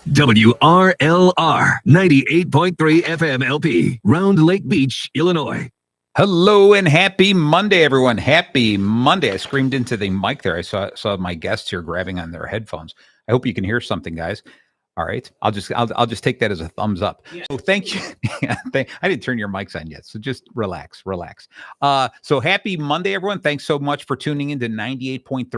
WRLR 98.3 FM LP, Round Lake Beach, Illinois. Hello and happy Monday, everyone. Happy Monday. I screamed into the mic there. I saw my guests here grabbing on their headphones. I hope you can hear something, guys. All right. I'll just take that as a thumbs up. Yeah. So thank you. I didn't turn your mics on yet. So just relax. So happy Monday, everyone. Thanks so much for tuning in to 98.3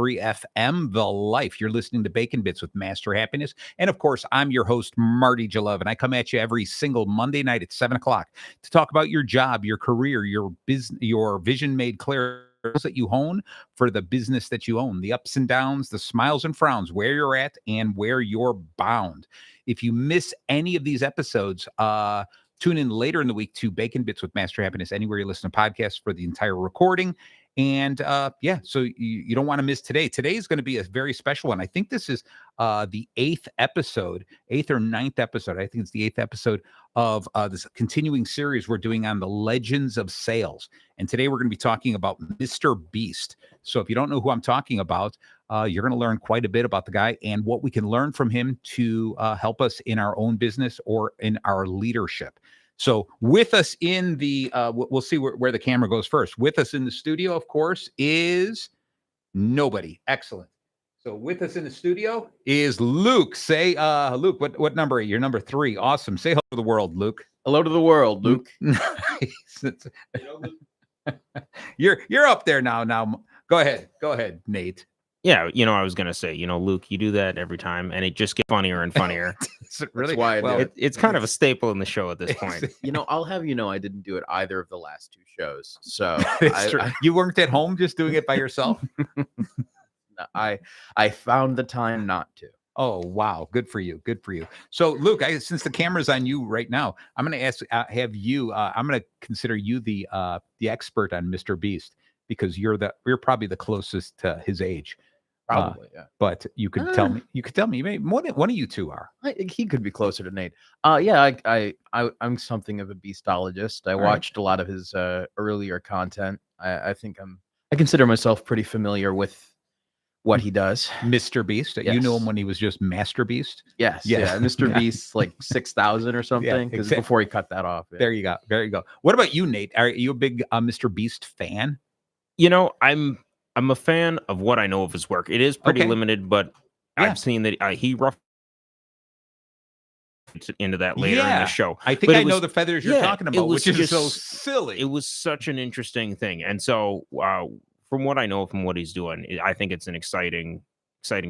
FM, The Life. You're listening to Bacon Bits with Master Happiness. And of course, I'm your host, Marty Jalove, and I come at you every single Monday night at 7 o'clock to talk about your job, your career, your business, your vision made clear that you hone for the business that you own, the ups and downs, the smiles and frowns, where you're at and where you're bound. If you miss any of these episodes, tune in later in the week to Bacon Bits with Master Happiness, anywhere you listen to podcasts for the entire recording. And so you don't want to miss today. Today is going to be a very special one. I think this is the eighth or ninth episode. I think it's the eighth episode of this continuing series we're doing on the legends of sales. And today we're going to be talking about Mr. Beast. So if you don't know who I'm talking about, you're going to learn quite a bit about the guy and what we can learn from him to help us in our own business or in our leadership. So with us in the, we'll see where the camera goes first. With us in the studio, of course, is nobody. Excellent. So with us in the studio is Luke. Say, Luke, what number are you? You're number 3. Awesome. Say hello to the world, Luke. Hello to the world, Luke. Nice. You're up there now. Now, go ahead, Nate. Yeah, I was going to say, Luke, you do that every time, and it just gets funnier and funnier. Really? That's why it's kind of a staple in the show at this point. I'll have I didn't do it either of the last 2 shows. So You weren't at home just doing it by yourself? I found the time not to. Oh, wow. Good for you. So, Luke, since the camera's on you right now, I'm going to have you. I'm going to consider you the expert on Mr. Beast because you're probably the closest to his age. Probably, yeah. But you could tell me. You could tell me. Maybe one of you two are. He could be closer to Nate. I'm something of a beastologist. I watched a lot of his earlier content. I consider myself pretty familiar with what he does. Mr. Beast. Yes. You knew him when he was just Master Beast. Yes. Yeah. Mr. Beast, like 6,000 or something. Because before he cut that off. Yeah. There you go. What about you, Nate? Are you a big Mr. Beast fan? I'm a fan of what I know of his work. It is pretty limited, but I've seen that he roughed into that later in the show. I think I know the feathers you're talking about, which is so silly. It was such an interesting thing. And so from what I know from what he's doing, I think it's an exciting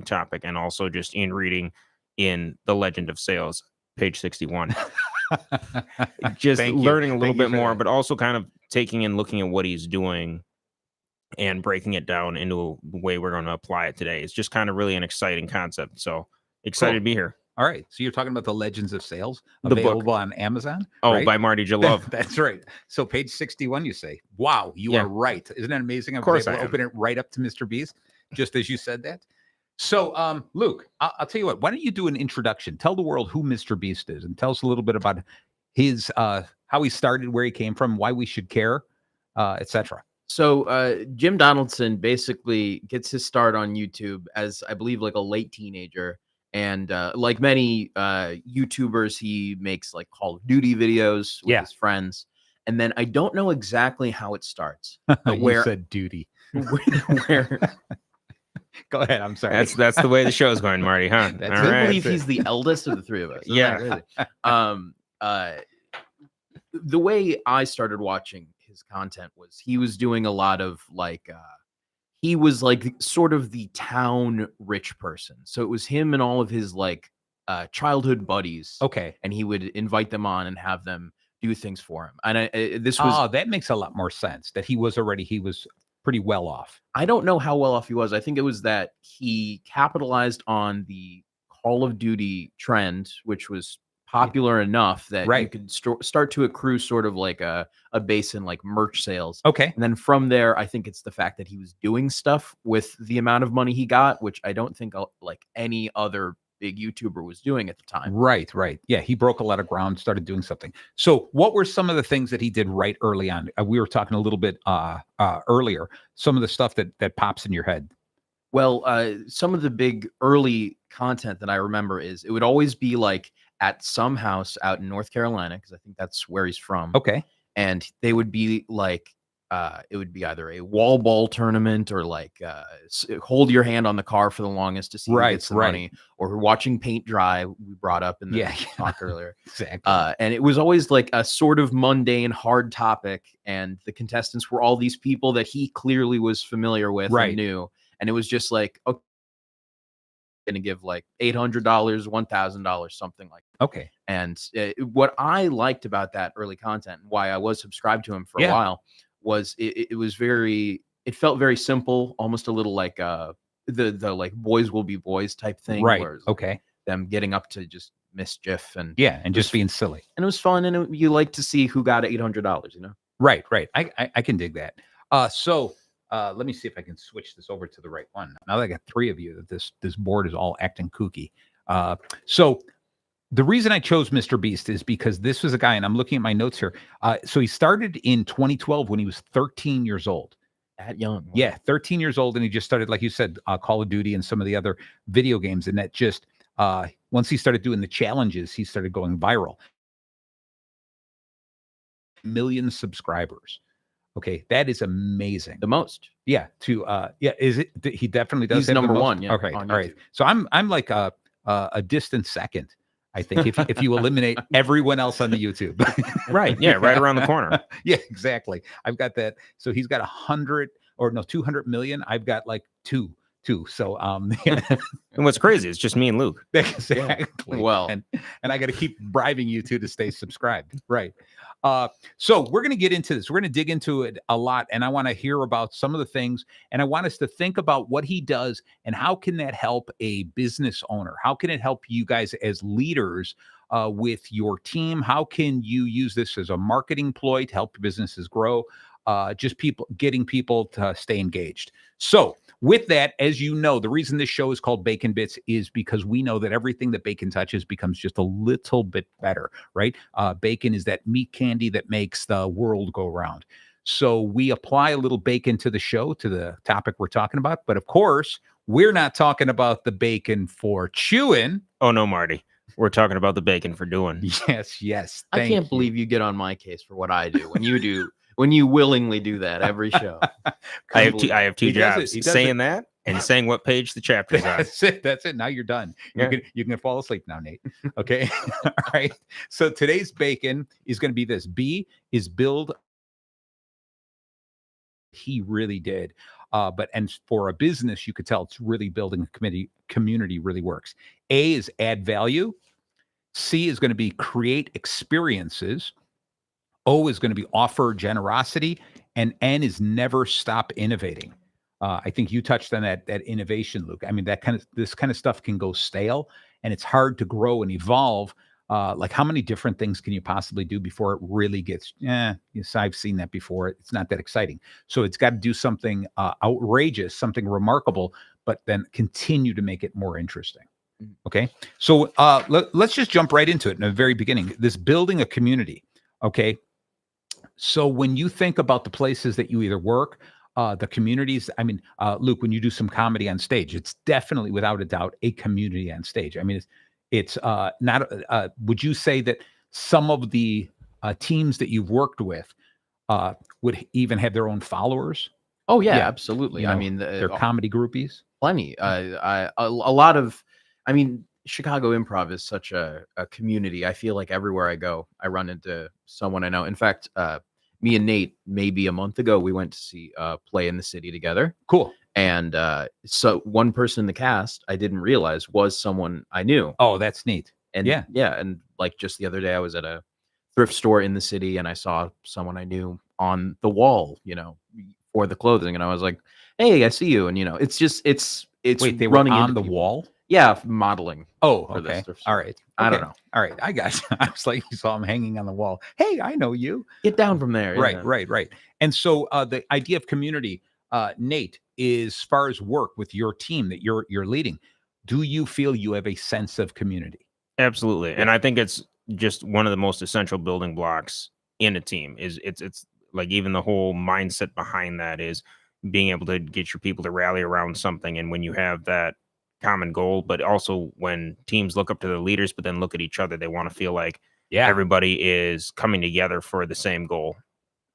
topic. And also just in reading in The Legend of Sales, page 61, just learning a little bit more, but also kind of taking and looking at what he's doing and breaking it down into the way we're going to apply it today. It's just kind of really an exciting concept. So excited to be here. All right. So you're talking about The Legends of Sales, available on Amazon? Oh, by Marty Jalove. That's right. So page 61, you say. Wow, you are right. Isn't that amazing? Of course I open it right up to Mr. Beast, just as you said that. So, Luke, I'll tell you what. Why don't you do an introduction? Tell the world who Mr. Beast is and tell us a little bit about his how he started, where he came from, why we should care, etc. So Jim Donaldson basically gets his start on YouTube as, I believe, like a late teenager. And like many YouTubers, he makes like Call of Duty videos with his friends. And then I don't know exactly how it starts. But you said duty. Where Go ahead. I'm sorry. That's the way the show's going, Marty, huh? I believe he's the eldest of the 3 of us. Yeah. The way I started watching his content was he was doing a lot of like he was like sort of the town rich person. So it was him and all of his like childhood buddies. Okay. And he would invite them on and have them do things for him. And that makes a lot more sense that he was pretty well off. I don't know how well off he was. I think it was that he capitalized on the Call of Duty trend, which was popular enough that you could start to accrue sort of like a base in like merch sales. Okay. And then from there, I think it's the fact that he was doing stuff with the amount of money he got, which I don't think like any other big YouTuber was doing at the time. Right. Yeah, he broke a lot of ground, started doing something. So what were some of the things that he did right early on? We were talking a little bit earlier, some of the stuff that pops in your head. Well, some of the big early content that I remember is it would always be like at some house out in North Carolina, because I think that's where he's from. Okay. And they would be like, it would be either a wall ball tournament or like hold your hand on the car for the longest to see who gets the money, or we're watching paint dry. We brought up in the talk earlier. Exactly. And it was always like a sort of mundane, hard topic, and the contestants were all these people that he clearly was familiar with and knew, and it was just like, okay, going to give like $800, $1,000, something like that. Okay. And what I liked about that early content, and why I was subscribed to him for a while, was it was it felt very simple, almost a little like the like boys will be boys type thing. Right. Okay. Them getting up to just mischief and just being silly. And it was fun, and you like to see who got $800, you know? Right. I can dig that. So let me see if I can switch this over to the right one. Now that I got three of you, that this board is all acting kooky. So the reason I chose Mr. Beast is because this was a guy, and I'm looking at my notes here. So he started in 2012 when he was 13 years old. That young. Wow. Yeah, 13 years old. And he just started, like you said, Call of Duty and some of the other video games. And that just, once he started doing the challenges, he started going viral. Million subscribers. Okay, that is amazing. The most. Yeah. Is it? He definitely does. He's have number the most? one. Yeah. Okay. All right. So I'm like a distant second, I think, if you eliminate everyone else on the YouTube. Right. Yeah. Right around the corner. Yeah. Exactly. I've got that. So he's got 200 million. I've got like two. So and what's crazy, it's just me and Luke. Exactly. Well, and I got to keep bribing you two to stay subscribed. Right. So we're going to get into this. We're going to dig into it a lot, and I want to hear about some of the things, and I want us to think about what he does and how can that help a business owner? How can it help you guys as leaders with your team? How can you use this as a marketing ploy to help businesses grow? Just getting people to stay engaged. So with that, as you know, the reason this show is called Bacon Bits is because we know that everything that bacon touches becomes just a little bit better, right? Bacon is that meat candy that makes the world go round. So we apply a little bacon to the show, to the topic we're talking about. But of course, we're not talking about the bacon for chewing. Oh, no, Marty. We're talking about the bacon for doing. Yes. I can't believe you get on my case for what I do when you do. When you willingly do that every show. I have two jobs, saying that and saying what page the chapter is on. That's it. Now you're done. You can fall asleep now, Nate. Okay. All right. So today's bacon is going to be this. B is build. He really did. And for a business, you could tell it's really building a community really works. A is add value. C is going to be create experiences. O is going to be offer generosity, and N is never stop innovating. I think you touched on that innovation, Luke. I mean, this kind of stuff can go stale, and it's hard to grow and evolve. Like how many different things can you possibly do before it really gets? Yes, I've seen that before. It's not that exciting. So it's got to do something outrageous, something remarkable, but then continue to make it more interesting. Okay, so let's just jump right into it in the very beginning. This building a community. Okay. So when you think about the places that you either work, the communities, I mean, Luke, when you do some comedy on stage, it's definitely, without a doubt, a community on stage. I mean, it's not, would you say that some of the teams that you've worked with would even have their own followers? Oh, yeah. Absolutely. You know, I mean, they're comedy groupies. Plenty. A lot of, I mean, Chicago Improv is such a community. I feel like everywhere I go, I run into someone I know. In fact, me and Nate, maybe a month ago, we went to see Play in the City together. Cool. And so one person in the cast I didn't realize was someone I knew. Oh, that's neat. And yeah. And like just the other day, I was at a thrift store in the city and I saw someone I knew on the wall, for the clothing. And I was like, hey, I see you. And, it's Wait, they were running on the wall? Yeah, modeling. Oh, okay. All right. I don't know. All right. I got you. I was like, you saw him hanging on the wall. Hey, I know you. Get down from there. Right. And so the idea of community, Nate, is as far as work with your team that you're leading, do you feel you have a sense of community? Absolutely. Yeah. And I think it's just one of the most essential building blocks in a team. It's like even the whole mindset behind that is being able to get your people to rally around something. And when you have that common goal, but also when teams look up to the leaders, but then look at each other, they want to feel like everybody is coming together for the same goal.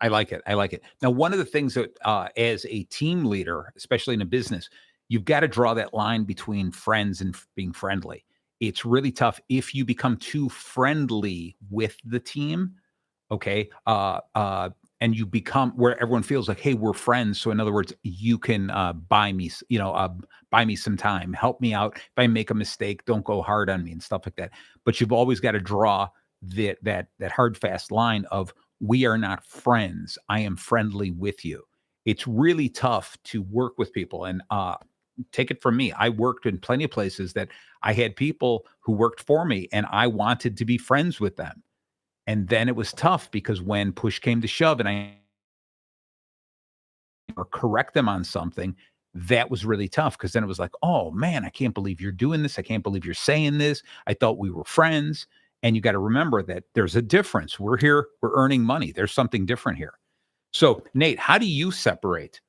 I like it. I like it. Now, one of the things that as a team leader, especially in a business, you've got to draw that line between friends and being friendly. It's really tough if you become too friendly with the team. Okay. And you become where everyone feels like, hey, we're friends. So in other words, you can buy me, buy me some time, help me out. If I make a mistake, don't go hard on me and stuff like that. But you've always got to draw that hard, fast line of, we are not friends. I am friendly with you. It's really tough to work with people. And take it from me. I worked in plenty of places that I had people who worked for me and I wanted to be friends with them. And then it was tough because when push came to shove and I or correct them on something, that was really tough because then it was like, oh man, I can't believe you're doing this. I can't believe you're saying this. I thought we were friends. And you got to remember that there's a difference. We're here, we're earning money. There's something different here. So Nate, how do you separate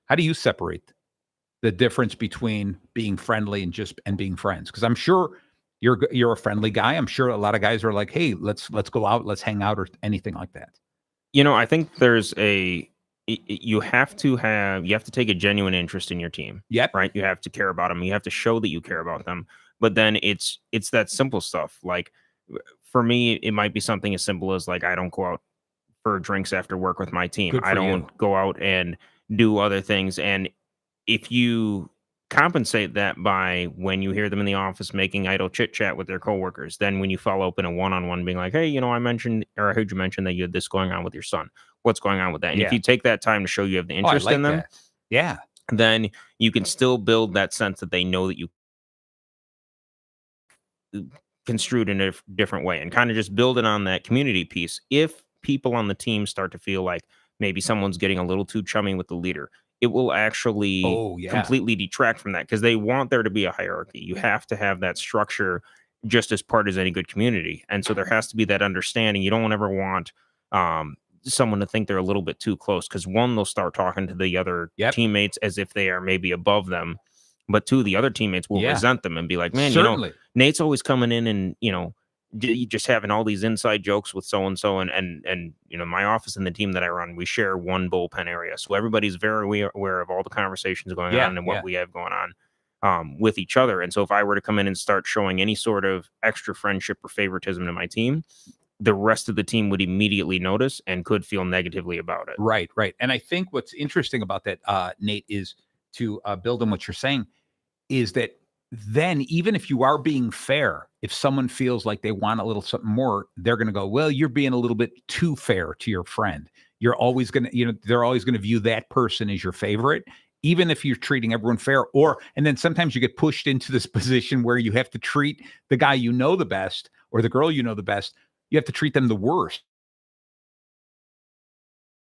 the difference between being friendly and being friends? Because I'm sure you're a friendly guy. I'm sure a lot of guys are like, hey, let's go out, let's hang out, or anything like that. I think there's you have to take a genuine interest in your team. Yep. Right. You have to care about them. You have to show that you care about them. But then it's that simple stuff. Like for me, it might be something as simple as like, I don't go out for drinks after work with my team. I don't go out and do other things. And if you compensate that by when you hear them in the office making idle chit chat with their coworkers, then when you follow up in a one-on-one being like, hey, I mentioned, or I heard you mention that you had this going on with your son. What's going on with that? And if you take that time to show you have the interest in them, then you can still build that sense that they know that you construed in a different way and kind of just build it on that community piece. If people on the team start to feel like maybe someone's getting a little too chummy with the leader, it will actually completely detract from that because they want there to be a hierarchy. You have to have that structure just as part as any good community. And so there has to be that understanding. You don't ever want someone to think they're a little bit too close because one, they'll start talking to the other teammates as if they are maybe above them. But two, the other teammates will resent them and be like, man, Nate's always coming in and, just having all these inside jokes with so-and-so and my office and the team that I run, we share one bullpen area. So everybody's very aware of all the conversations going on and what we have going on with each other. And so if I were to come in and start showing any sort of extra friendship or favoritism to my team, the rest of the team would immediately notice and could feel negatively about it. Right. And I think what's interesting about that, Nate, is to build on what you're saying, is that then even if you are being fair, if someone feels like they want a little something more, they're going to go, well, you're being a little bit too fair to your friend. You're always going to, they're always going to view that person as your favorite, even if you're treating everyone fair. And then sometimes you get pushed into this position where you have to treat the guy the best or the girl the best. You have to treat them the worst.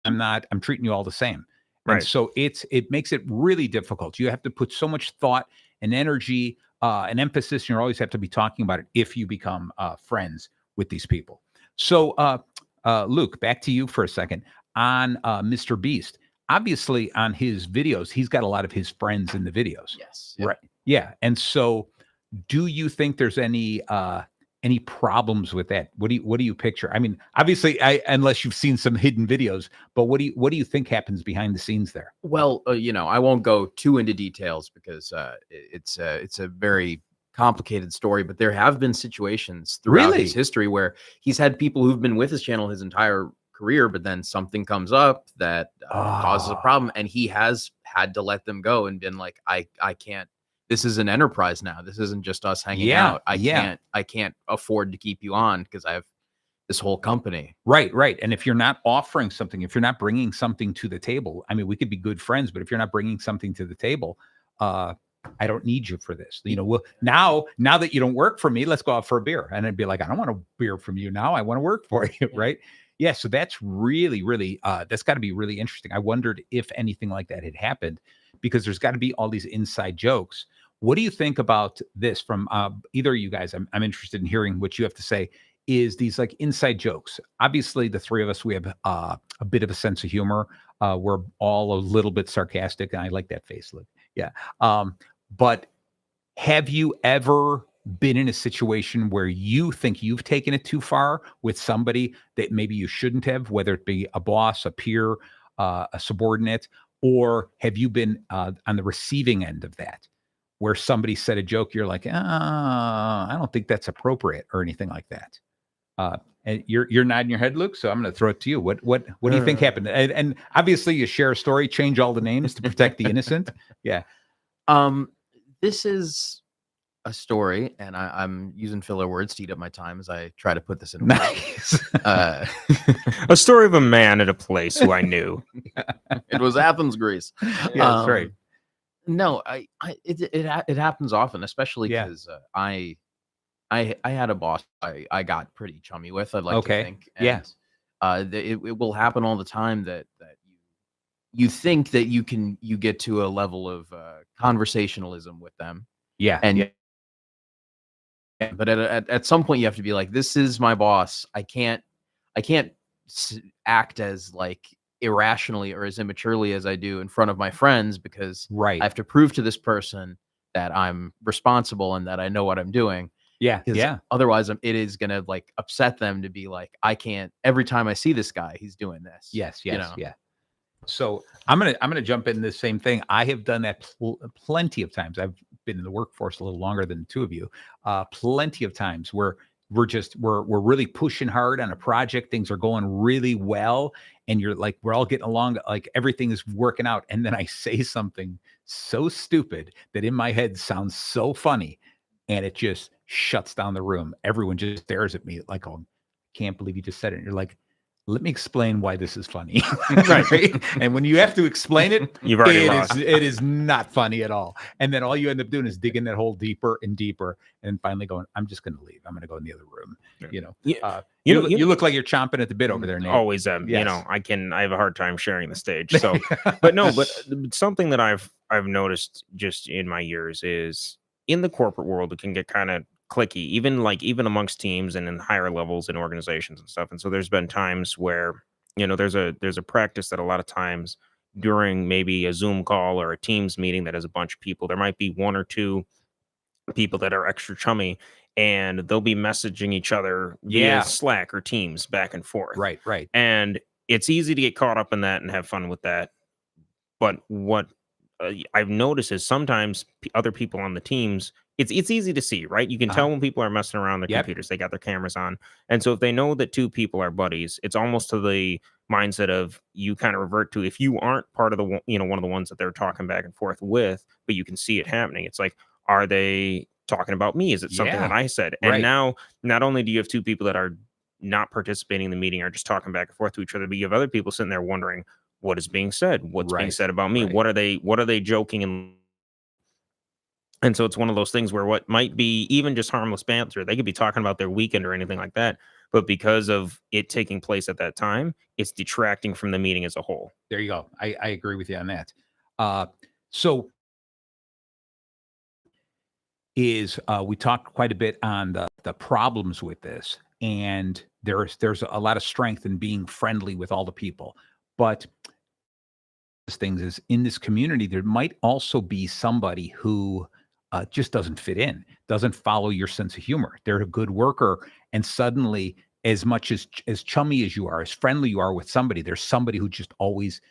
I'm treating you all the same. Right. And so it makes it really difficult. You have to put so much thought and energy and emphasis, and you always have to be talking about it if you become friends with these people. So, Luke, back to you for a second on Mr. Beast. Obviously, on his videos, he's got a lot of his friends in the videos. Yes. Right. Yeah. And so, do you think there's any problems with that? What do you picture? I mean, obviously, unless you've seen some hidden videos, but what do you think happens behind the scenes there? Well, I won't go too into details because it's a very complicated story, but there have been situations throughout his history where he's had people who've been with his channel his entire career, but then something comes up that causes a problem, and he has had to let them go and been like, I can't. This is an enterprise now. This isn't just us hanging out. I can't afford to keep you on because I have this whole company. Right. And if you're not offering something, if you're not bringing something to the table, I mean, we could be good friends, but if you're not bringing something to the table, I don't need you for this. Well, now that you don't work for me, let's go out for a beer. And I'd be like, I don't want a beer from you now. I want to work for you. Right. Yeah. So that's really, really, that's got to be really interesting. I wondered if anything like that had happened because there's got to be all these inside jokes. What do you think about this from either of you guys? I'm interested in hearing what you have to say. Is these like inside jokes? Obviously, the three of us, we have a bit of a sense of humor. We're all a little bit sarcastic, and I like that face look. Yeah. But have you ever been in a situation where you think you've taken it too far with somebody that maybe you shouldn't have, whether it be a boss, a peer, a subordinate, or have you been on the receiving end of that, where somebody said a joke, you're like, I don't think that's appropriate or anything like that? And you're nodding your head, Luke. So I'm going to throw it to you. What do you think happened? And obviously, you share a story. Change all the names to protect the innocent. Yeah. This is a story, and I'm using filler words to eat up my time as I try to put this in. Nice. A story of a man at a place who I knew. It was Athens, Greece. Yeah, that's right. No, it happens often, especially Yeah. because I had a boss I got pretty chummy with. I'd like Okay. to think. Yeah. It will happen all the time that you think that you get to a level of conversationalism with them, Yeah. and yeah. but at some point you have to be like, this is my boss. I can't act as like irrationally or as immaturely as I do in front of my friends, because Right. I have to prove to this person that I'm responsible and that I know what I'm doing. Yeah. Because Yeah. otherwise it is going to like upset them to be like, I can't, every time I see this guy, he's doing this. Yes. you Yes. know? Yeah. So I'm gonna jump in this same thing. I have done that plenty of times. I've been in the workforce a little longer than the two of you. Plenty of times where we're really pushing hard on a project. Things are going really well, and you're like, we're all getting along, like everything is working out. And then I say something so stupid that in my head sounds so funny, and it just shuts down the room. Everyone just stares at me like, oh, can't believe you just said it. And you're like, let me explain why this is funny. Right? And when you have to explain it, You've already lost. it is not funny at all. And then all you end up doing is digging that hole deeper and deeper, and finally going, I'm just going to leave. I'm going to go in the other room. Yeah. You look like you're chomping at the bit over there, Nate. Always Yes. I have a hard time sharing the stage. So but something that I've noticed just in my years is in the corporate world, it can get kind of clicky, even amongst teams and in higher levels in organizations and stuff. And so there's been times where, there's a practice that a lot of times during maybe a Zoom call or a Teams meeting that has a bunch of people, there might be one or two people that are extra chummy, and they'll be messaging each other Yeah. via Slack or Teams back and forth. Right. And it's easy to get caught up in that and have fun with that. But what I've noticed is sometimes other people on the teams, it's easy to see, right? You can tell when people are messing around their Yep. computers, they got their cameras on. And so if they know that two people are buddies, it's almost to the mindset of you kind of revert to, if you aren't part of the, one of the ones that they're talking back and forth with, but you can see it happening. It's like, are they talking about me? Is it something Yeah. that I said? And Right. now, not only do you have two people that are not participating in the meeting or just talking back and forth to each other, but you have other people sitting there wondering, what is being said? What's being Right. said about me? Right. What are they joking? And so it's one of those things where what might be even just harmless banter, they could be talking about their weekend or anything like that, but because of it taking place at that time, it's detracting from the meeting as a whole. There you go. I agree with you on that. So we talked quite a bit on the problems with this, and there's a lot of strength in being friendly with all the people, but things is in this community, there might also be somebody who just doesn't fit in, doesn't follow your sense of humor. They're a good worker, and suddenly, as much as chummy as you are, as friendly you are with somebody, there's somebody who just always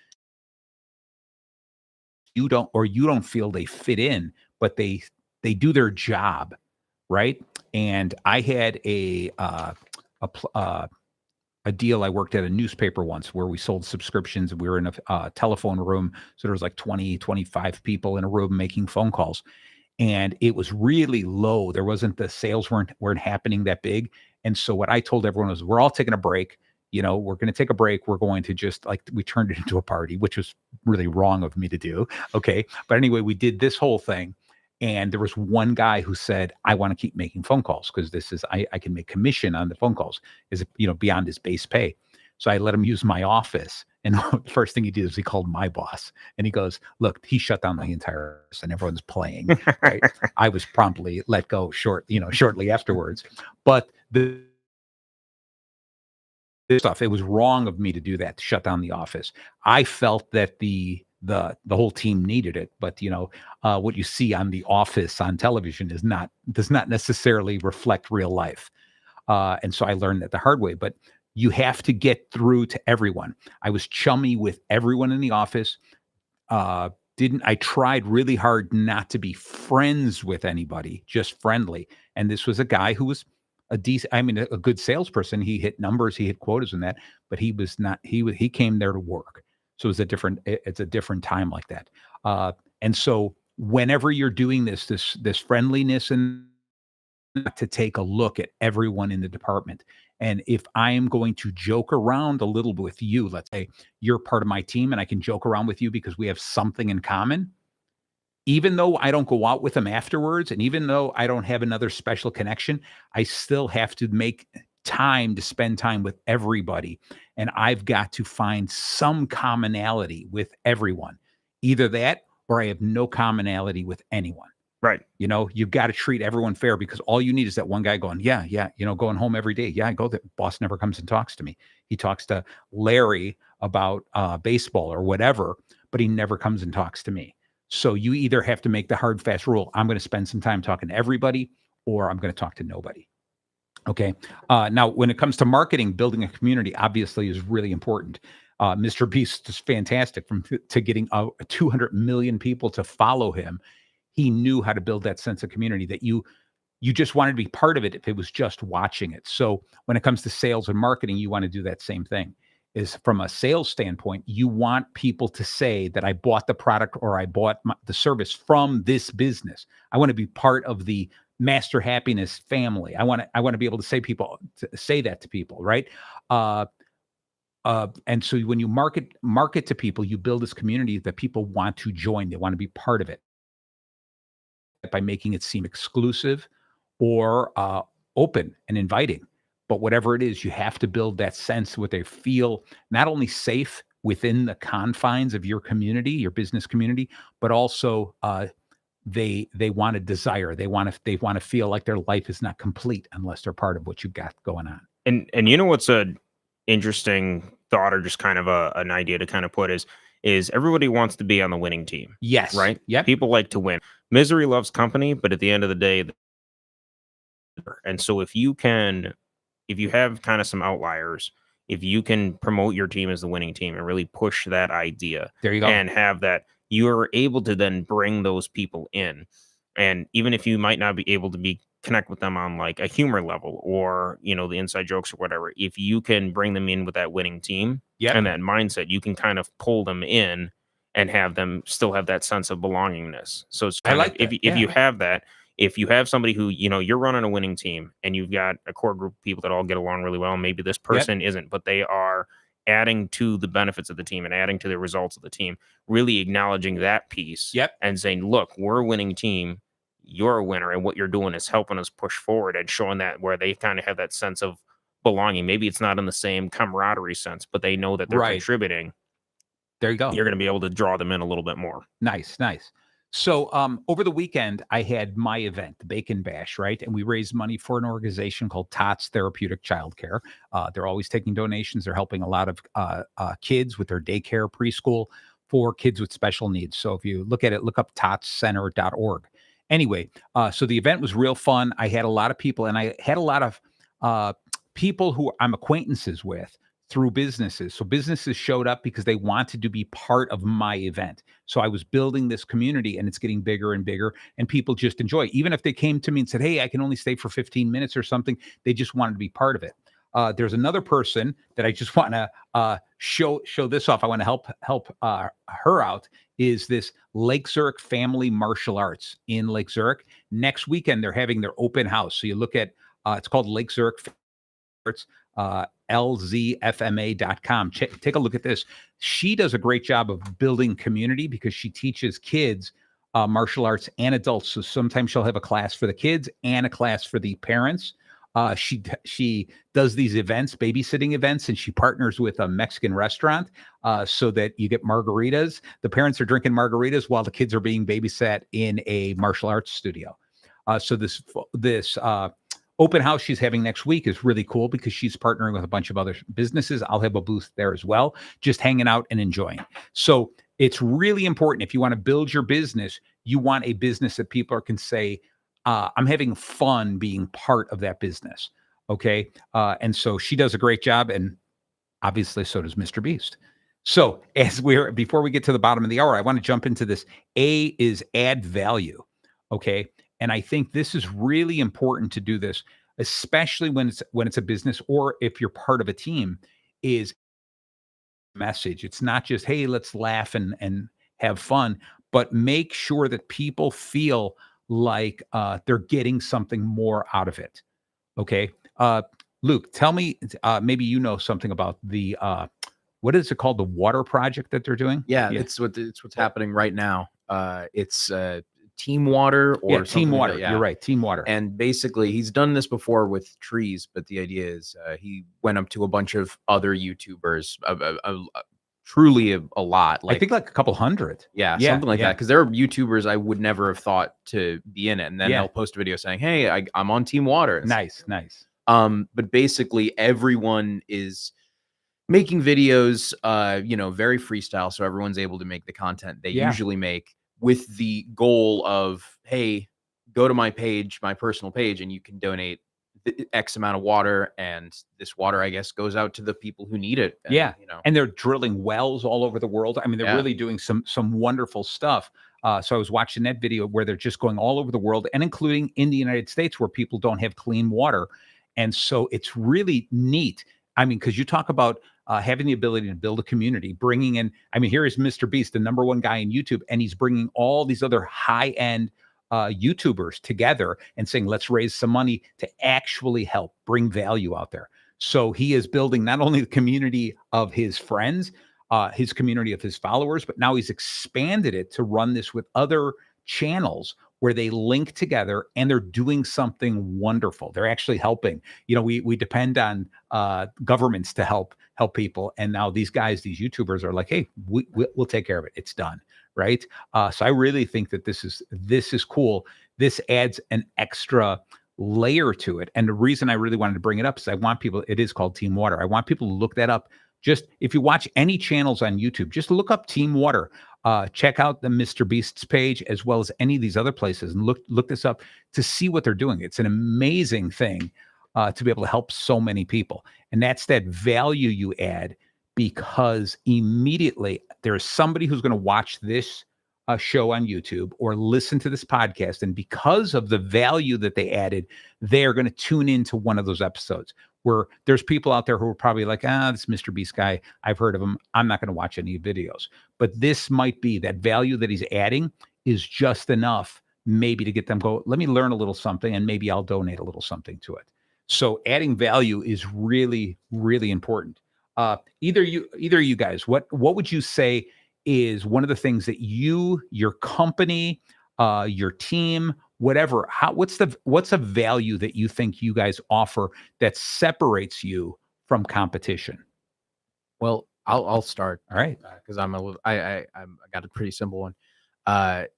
you don't feel they fit in, but they do their job, right? And I had a deal. I worked at a newspaper once where we sold subscriptions. We were in a telephone room. So there was like 20, 25 people in a room making phone calls. And it was really low. There wasn't, the sales weren't happening that big. And so what I told everyone was, we're all taking a break. We're going to take a break. We're going to just we turned it into a party, which was really wrong of me to do. Okay. But anyway, we did this whole thing. And there was one guy who said, I want to keep making phone calls because I can make commission on the phone calls, beyond his base pay. So I let him use my office. And the first thing he did is he called my boss and he goes, look, he shut down the entire office and everyone's playing. Right? I was promptly let go shortly afterwards. But this stuff. It was wrong of me to do that, to shut down the office. I felt that the whole team needed it, but what you see on The Office on television does not necessarily reflect real life. And so I learned that the hard way, but you have to get through to everyone. I was chummy with everyone in the office. I tried really hard not to be friends with anybody, just friendly. And this was a guy who was a good salesperson. He hit numbers, he hit quotas and that, but he was not, he came there to work. So it's a different time like that. And so whenever you're doing this friendliness, and to take a look at everyone in the department. And if I am going to joke around a little bit with you, let's say you're part of my team and I can joke around with you because we have something in common, even though I don't go out with them afterwards, and even though I don't have another special connection, I still have to make time to spend time with everybody. And I've got to find some commonality with everyone. Either that or I have no commonality with anyone. Right. You've got to treat everyone fair, because all you need is that one guy going, yeah, going home every day. Yeah, I go there. Boss never comes and talks to me. He talks to Larry about baseball or whatever, but he never comes and talks to me. So you either have to make the hard, fast rule. I'm going to spend some time talking to everybody, or I'm going to talk to nobody. Okay. Now, when it comes to marketing, building a community obviously is really important. Mr. Beast is fantastic to getting 200 million people to follow him. He knew how to build that sense of community that you just wanted to be part of it if it was just watching it. So when it comes to sales and marketing, you want to do that same thing. Is from a sales standpoint, you want people to say that I bought the product or I bought the service from this business. I want to be part of the Master Happiness family. I want to be able to say that to people, right? And so when you market to people, you build this community that people want to join. They want to be part of it, by making it seem exclusive or open and inviting. But whatever it is, you have to build that sense where they feel not only safe within the confines of your community, your business community, but also they want to desire. They want to feel like their life is not complete unless they're part of what you've got going on. And what's an interesting thought, or just kind of an idea to kind of put is everybody wants to be on the winning team. Yes. Right? Yeah. People like to win. Misery loves company, but at the end of the day, and so if you have kind of some outliers, if you can promote your team as the winning team and really push that idea, there you go, and have that, you're able to then bring those people in. And even if you might not be able to connect with them on like a humor level or, the inside jokes or whatever, if you can bring them in with that winning team and that mindset, you can kind of pull them in and have them still have that sense of belongingness. So it's kind of, if you have that, if you have somebody who, you're running a winning team and you've got a core group of people that all get along really well, maybe this person isn't, but they are adding to the benefits of the team and adding to the results of the team, really acknowledging that piece and saying, look, we're a winning team, you're a winner, and what you're doing is helping us push forward, and showing that where they kind of have that sense of belonging. Maybe it's not in the same camaraderie sense, but they know that they're contributing. There you go. You're going to be able to draw them in a little bit more. Nice. So over the weekend, I had my event, the Bacon Bash, right? And we raised money for an organization called TOTS Therapeutic Childcare. They're always taking donations. They're helping a lot of kids with their daycare, preschool, for kids with special needs. So if you look at it, look up totscenter.org. Anyway, so the event was real fun. I had a lot of people, and I had a lot of people who I'm acquaintances with through businesses. So businesses showed up because they wanted to be part of my event. So I was building this community, and it's getting bigger and bigger, and people just enjoy it. Even if they came to me and said, hey, I can only stay for 15 minutes or something, they just wanted to be part of it. There's another person that I just want to show this off. I want to help her out. Is this Lake Zurich Family Martial Arts in Lake Zurich. Next weekend, they're having their open house. So you look at, it's called Lake Zurich Arts, lzfma.com. Take a look at this. She does a great job of building community because she teaches kids martial arts and adults. So sometimes she'll have a class for the kids and a class for the parents. She does these events, babysitting events, and she partners with a Mexican restaurant so that you get margaritas. The parents are drinking margaritas while the kids are being babysat in a martial arts studio. So this open house she's having next week is really cool because she's partnering with a bunch of other businesses. I'll have a booth there as well, just hanging out and enjoying. So it's really important. If you want to build your business, you want a business that people can say, I'm having fun being part of that business. Okay. And so she does a great job. And obviously so does Mr. Beast. So before we get to the bottom of the hour, I want to jump into this. A is add value. Okay. And I think this is really important to do this, especially when it's a business or if you're part of a team, is message. It's not just, hey, let's laugh and have fun, but make sure that people feel like they're getting something more out of it. Okay. Luke, tell me, maybe you know something about the what is it called? The water project that they're doing? Yeah, it's what's happening right now. It's Team Water or Team something like Water. that, yeah. You're right. Team Water. And basically, he's done this before with trees, but the idea is he went up to a bunch of other YouTubers, truly a lot. I think like a couple hundred. Yeah, something like that. Because there are YouTubers I would never have thought to be in it, and then they'll post a video saying, "Hey, I'm on Team Water." Nice. But basically, everyone is making videos, very freestyle, so everyone's able to make the content they usually make, with the goal of, hey, go to my page, my personal page, and you can donate X amount of water, and this water, I guess, goes out to the people who need it. And, and they're drilling wells all over the world. I mean, they're really doing some wonderful stuff. So I was watching that video where they're just going all over the world, and including in the United States where people don't have clean water. And so it's really neat. I mean, because you talk about having the ability to build a community, bringing in, I mean, here is Mr. Beast, the #1 guy in YouTube, and he's bringing all these other high-end YouTubers together and saying, let's raise some money to actually help bring value out there. So he is building not only the community of his friends, his community of his followers, but now he's expanded it to run this with other channels where they link together and they're doing something wonderful. They're actually helping. We depend on governments to help people. And now these guys, these YouTubers are like, hey, we'll take care of it. It's done. Right. So I really think that this is cool. This adds an extra layer to it. And the reason I really wanted to bring it up is I want people, it is called Team Water. I want people to look that up. Just if you watch any channels on YouTube, just look up Team Water. Check out the Mr. Beast's page as well as any of these other places and look this up to see what they're doing. It's an amazing thing to be able to help so many people. And that's that value you add, because immediately there is somebody who's going to watch this show on YouTube or listen to this podcast. And because of the value that they added, they're going to tune into one of those episodes. Where there's people out there who are probably like, this Mr. Beast guy, I've heard of him, I'm not going to watch any videos. But this might be that value that he's adding is just enough maybe to get them go, let me learn a little something and maybe I'll donate a little something to it. So adding value is really, really important. Either you guys, what would you say is one of the things that your company, your team, whatever, what's a value that you think you guys offer that separates you from competition? Well, I'll start. All right. Because I got a pretty simple one.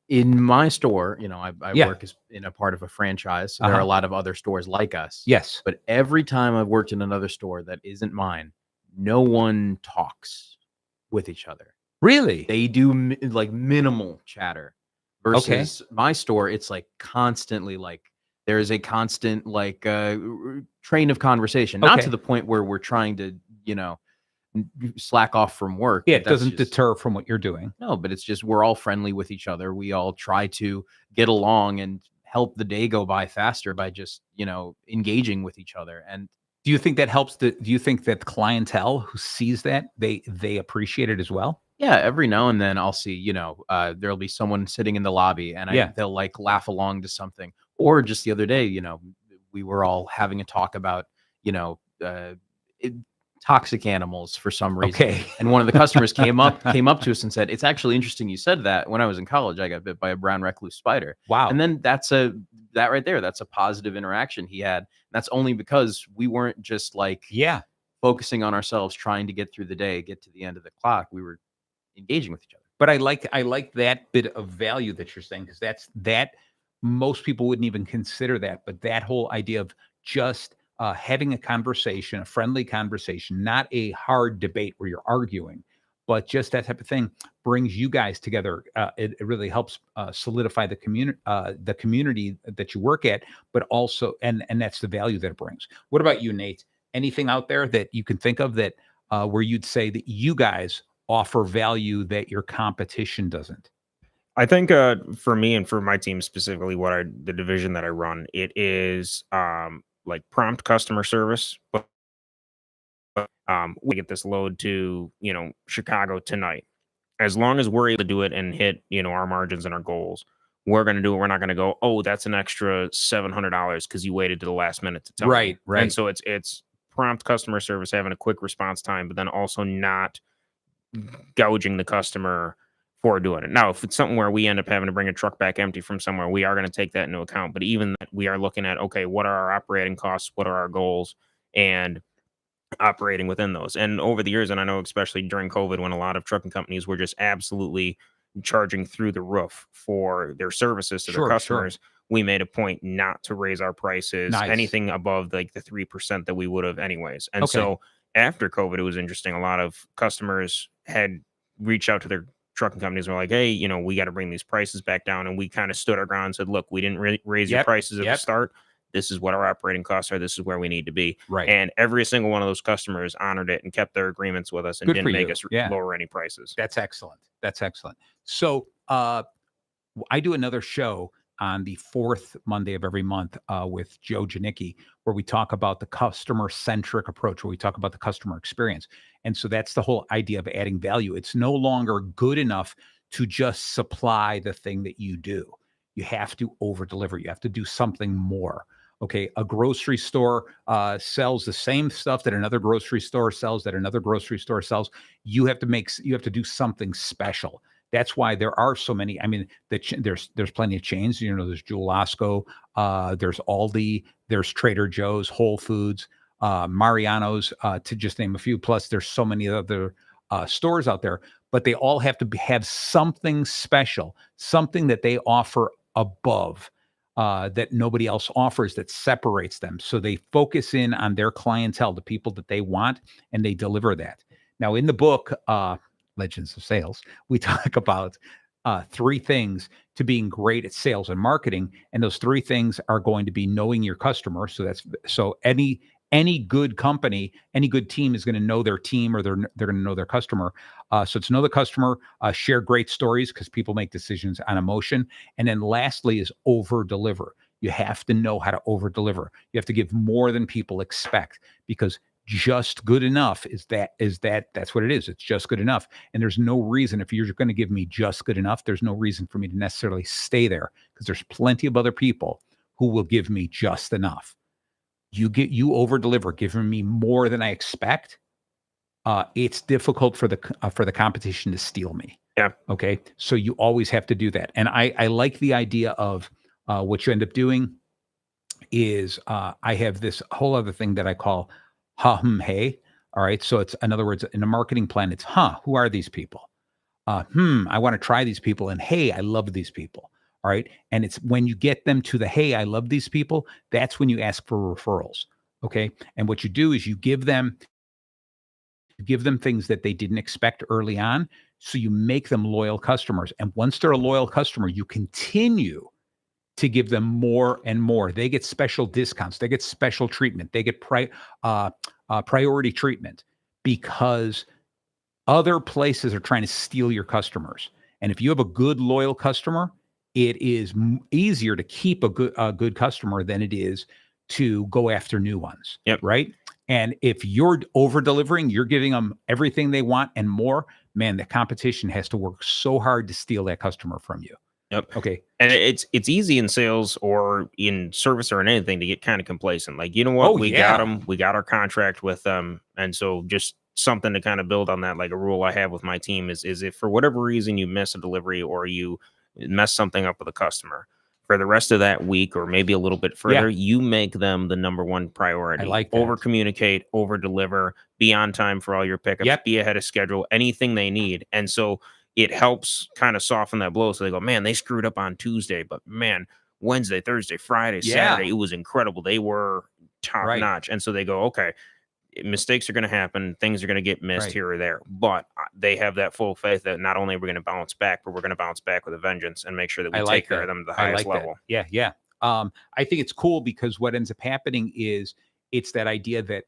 In my store, I work in a part of a franchise. So there are a lot of other stores like us. Yes. But every time I've worked in another store that isn't mine, no one talks with each other. Really? They do like minimal chatter. Versus my store, it's like constantly like there is a constant like train of conversation, not to the point where we're trying to, slack off from work. Yeah, it doesn't deter from what you're doing. No, but it's just we're all friendly with each other. We all try to get along and help the day go by faster by just, engaging with each other. And do you think that helps? Do you think that clientele who sees that they appreciate it as well? Yeah, every now and then I'll see, there'll be someone sitting in the lobby and they'll like laugh along to something. Or just the other day, we were all having a talk about, toxic animals for some reason. Okay. And one of the customers came up to us and said, "It's actually interesting you said that. When I was in college, I got bit by a brown recluse spider." Wow. And then that right there, that's a positive interaction he had. That's only because we weren't just like focusing on ourselves, trying to get through the day, get to the end of the clock. We were engaging with each other. But I like that bit of value that you're saying, because that most people wouldn't even consider that. But that whole idea of just having a conversation, a friendly conversation, not a hard debate where you're arguing, but just that type of thing brings you guys together. It really helps solidify the community that you work at, but also, and that's the value that it brings. What about you, Nate? Anything out there that you can think of that where you'd say that you guys offer value that your competition doesn't? I think for me and for my team specifically, the division that I run, it is like prompt customer service. But we get this load to Chicago tonight. As long as we're able to do it and hit our margins and our goals, we're going to do it. We're not going to go, oh, that's an extra $700 because you waited to the last minute to tell me. Right. And so it's prompt customer service, having a quick response time, but then also not gouging the customer for doing it. Now, if it's something where we end up having to bring a truck back empty from somewhere, we are going to take that into account. But even that, we are looking at, okay, what are our operating costs? What are our goals? And operating within those. And over the years, and I know especially during COVID, when a lot of trucking companies were just absolutely charging through the roof for their services to their customers, we made a point not to raise our prices anything above like the 3% that we would have anyways. And so after COVID, it was interesting. A lot of customers had reached out to their trucking companies and were like, hey, we got to bring these prices back down. And we kind of stood our ground and said, look, we didn't raise your prices at the start. This is what our operating costs are. This is where we need to be. Right. And every single one of those customers honored it and kept their agreements with us and didn't make us lower any prices. That's excellent. That's excellent. So I do another show on the fourth Monday of every month with Joe Janicki, where we talk about the customer-centric approach, where we talk about the customer experience. And so that's the whole idea of adding value. It's no longer good enough to just supply the thing that you do. You have to over-deliver. You have to do something more. Okay, a grocery store sells the same stuff that another grocery store sells, that another grocery store sells. You have to do something special. That's why there are so many. I mean, there's plenty of chains. There's Jewel Osco, there's Aldi, there's Trader Joe's, Whole Foods, Mariano's, to just name a few. Plus, there's so many other stores out there. But they all have to have something special, something that they offer above. That nobody else offers, that separates them. So they focus in on their clientele, the people that they want, and they deliver that. Now, in the book, Legends of Sales, we talk about 3 things to being great at sales and marketing. And those 3 things are going to be knowing your customer. So any good company, any good team is going to know their team, or they're going to know their customer. So it's know the customer, share great stories, because people make decisions on emotion. And then lastly is over deliver. You have to know how to over deliver. You have to give more than people expect, because just good enough that's what it is. It's just good enough. And there's no reason, if you're going to give me just good enough, there's no reason for me to necessarily stay there, because there's plenty of other people who will give me just enough. You over deliver, giving me more than I expect. It's difficult for the competition to steal me. Yeah. Okay. So you always have to do that. And I like the idea of what you end up doing is I have this whole other thing that I call hey. All right. So it's, in other words, in a marketing plan, it's who are these people? I want to try these people, and hey, I love these people. All right. And it's when you get them to the, hey, I love these people, that's when you ask for referrals. Okay. And what you do is you give them things that they didn't expect early on. So you make them loyal customers. And once they're a loyal customer, you continue to give them more and more. They get special discounts. They get special treatment. They get priority treatment, because other places are trying to steal your customers. And if you have a good, loyal customer, it is easier to keep a good customer than it is to go after new ones. Yep. Right. And if you're over delivering, you're giving them everything they want and more, man, the competition has to work so hard to steal that customer from you. Yep. Okay. And it's easy in sales or in service or in anything to get kind of complacent. Like, you know what? Got them. We got our contract with them. And so just something to kind of build on that, like a rule I have with my team is if for whatever reason you miss a delivery or you mess something up with a customer, for the rest of that week or maybe a little bit further, you make them the number one priority. I like that. Over communicate, over deliver, be on time for all your pickups, be ahead of schedule, anything they need. And so it helps kind of soften that blow. So they go, man, they screwed up on Tuesday, but man, Wednesday, Thursday, Friday, Saturday, it was incredible. They were top Right. notch. And so they go, okay, mistakes are going to happen, things are going to get missed Right. here or there, but they have that full faith that not only are we going to bounce back, but we're going to bounce back with a vengeance and make sure that we I take like care that. of them at the I highest like level. that. Yeah. I think it's cool because what ends up happening is it's that idea that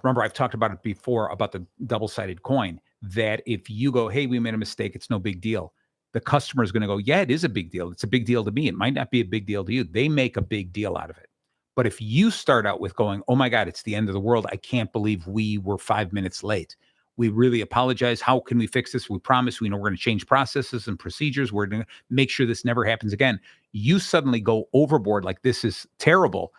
remember I've talked about it before about the double-sided coin, that if you go, hey, we made a mistake, it's no big deal. The customer is going to go, yeah, it is a big deal. It's a big deal to me. It might not be a big deal to you. They make a big deal out of it. But if you start out with going, oh my God, it's the end of the world. I can't believe we were 5 minutes late. We really apologize. How can we fix this? We promise we know we're going to change processes and procedures. We're going to make sure this never happens again. You suddenly go overboard like this is terrible.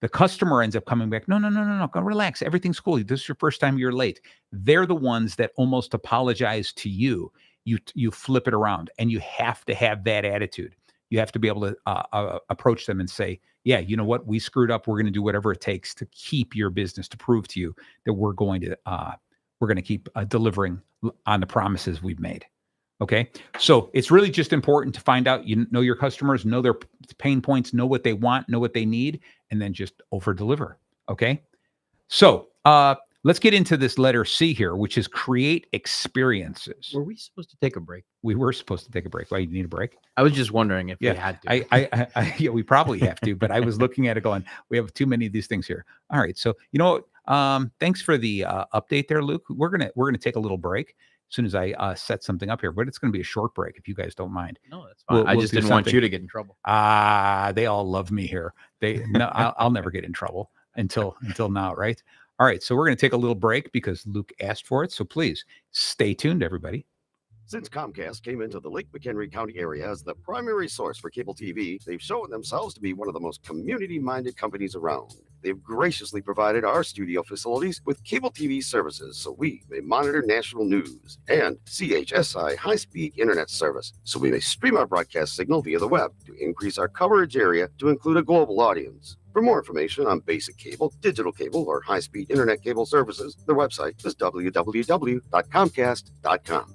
The customer ends up coming back. No. Go relax. Everything's cool. This is your first time you're late. They're the ones that almost apologize to you. You flip it around, and you have to have that attitude. You have to be able to approach them and say, yeah, you know what? We screwed up. We're going to do whatever it takes to keep your business, to prove to you that we're going to keep delivering on the promises we've made. Okay. So it's really just important to find out, you know, your customers, know their pain points, know what they want, know what they need, and then just over deliver. Okay. So let's get into this letter C here, which is create experiences. Were we supposed to take a break? We were supposed to take a break. Why, you need a break? I was just wondering if Yeah, we had to. Yeah, we probably have to, but I was looking at it going, we have too many of these things here. All right. So, you know what? Thanks for the update there, Luke. We're going to take a little break as soon as I set something up here, but it's going to be a short break if you guys don't mind. No, that's fine. I just didn't want you to get in trouble. They all love me here. I'll never get in trouble until now, right? All right, so we're going to take a little break because Luke asked for it. So please stay tuned, everybody. Since Comcast came into the Lake McHenry County area as the primary source for cable TV, they've shown themselves to be one of the most community-minded companies around. They've graciously provided our studio facilities with cable TV services so we may monitor national news, and CHSI high-speed internet service so we may stream our broadcast signal via the web to increase our coverage area to include a global audience. For more information on basic cable, digital cable, or high-speed internet cable services, their website is www.comcast.com.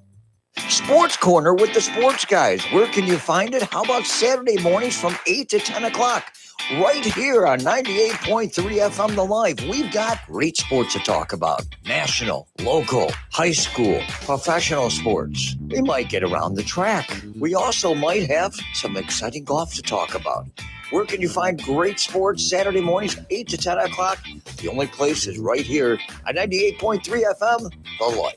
Sports Corner with the Sports Guys. Where can you find it? How about Saturday mornings from 8 to 10 o'clock? Right here on 98.3 FM The Life. We've got great sports to talk about. National, local, high school, professional sports. We might get around the track. We also might have some exciting golf to talk about. Where can you find great sports Saturday mornings from 8 to 10 o'clock? The only place is right here on 98.3 FM The Life.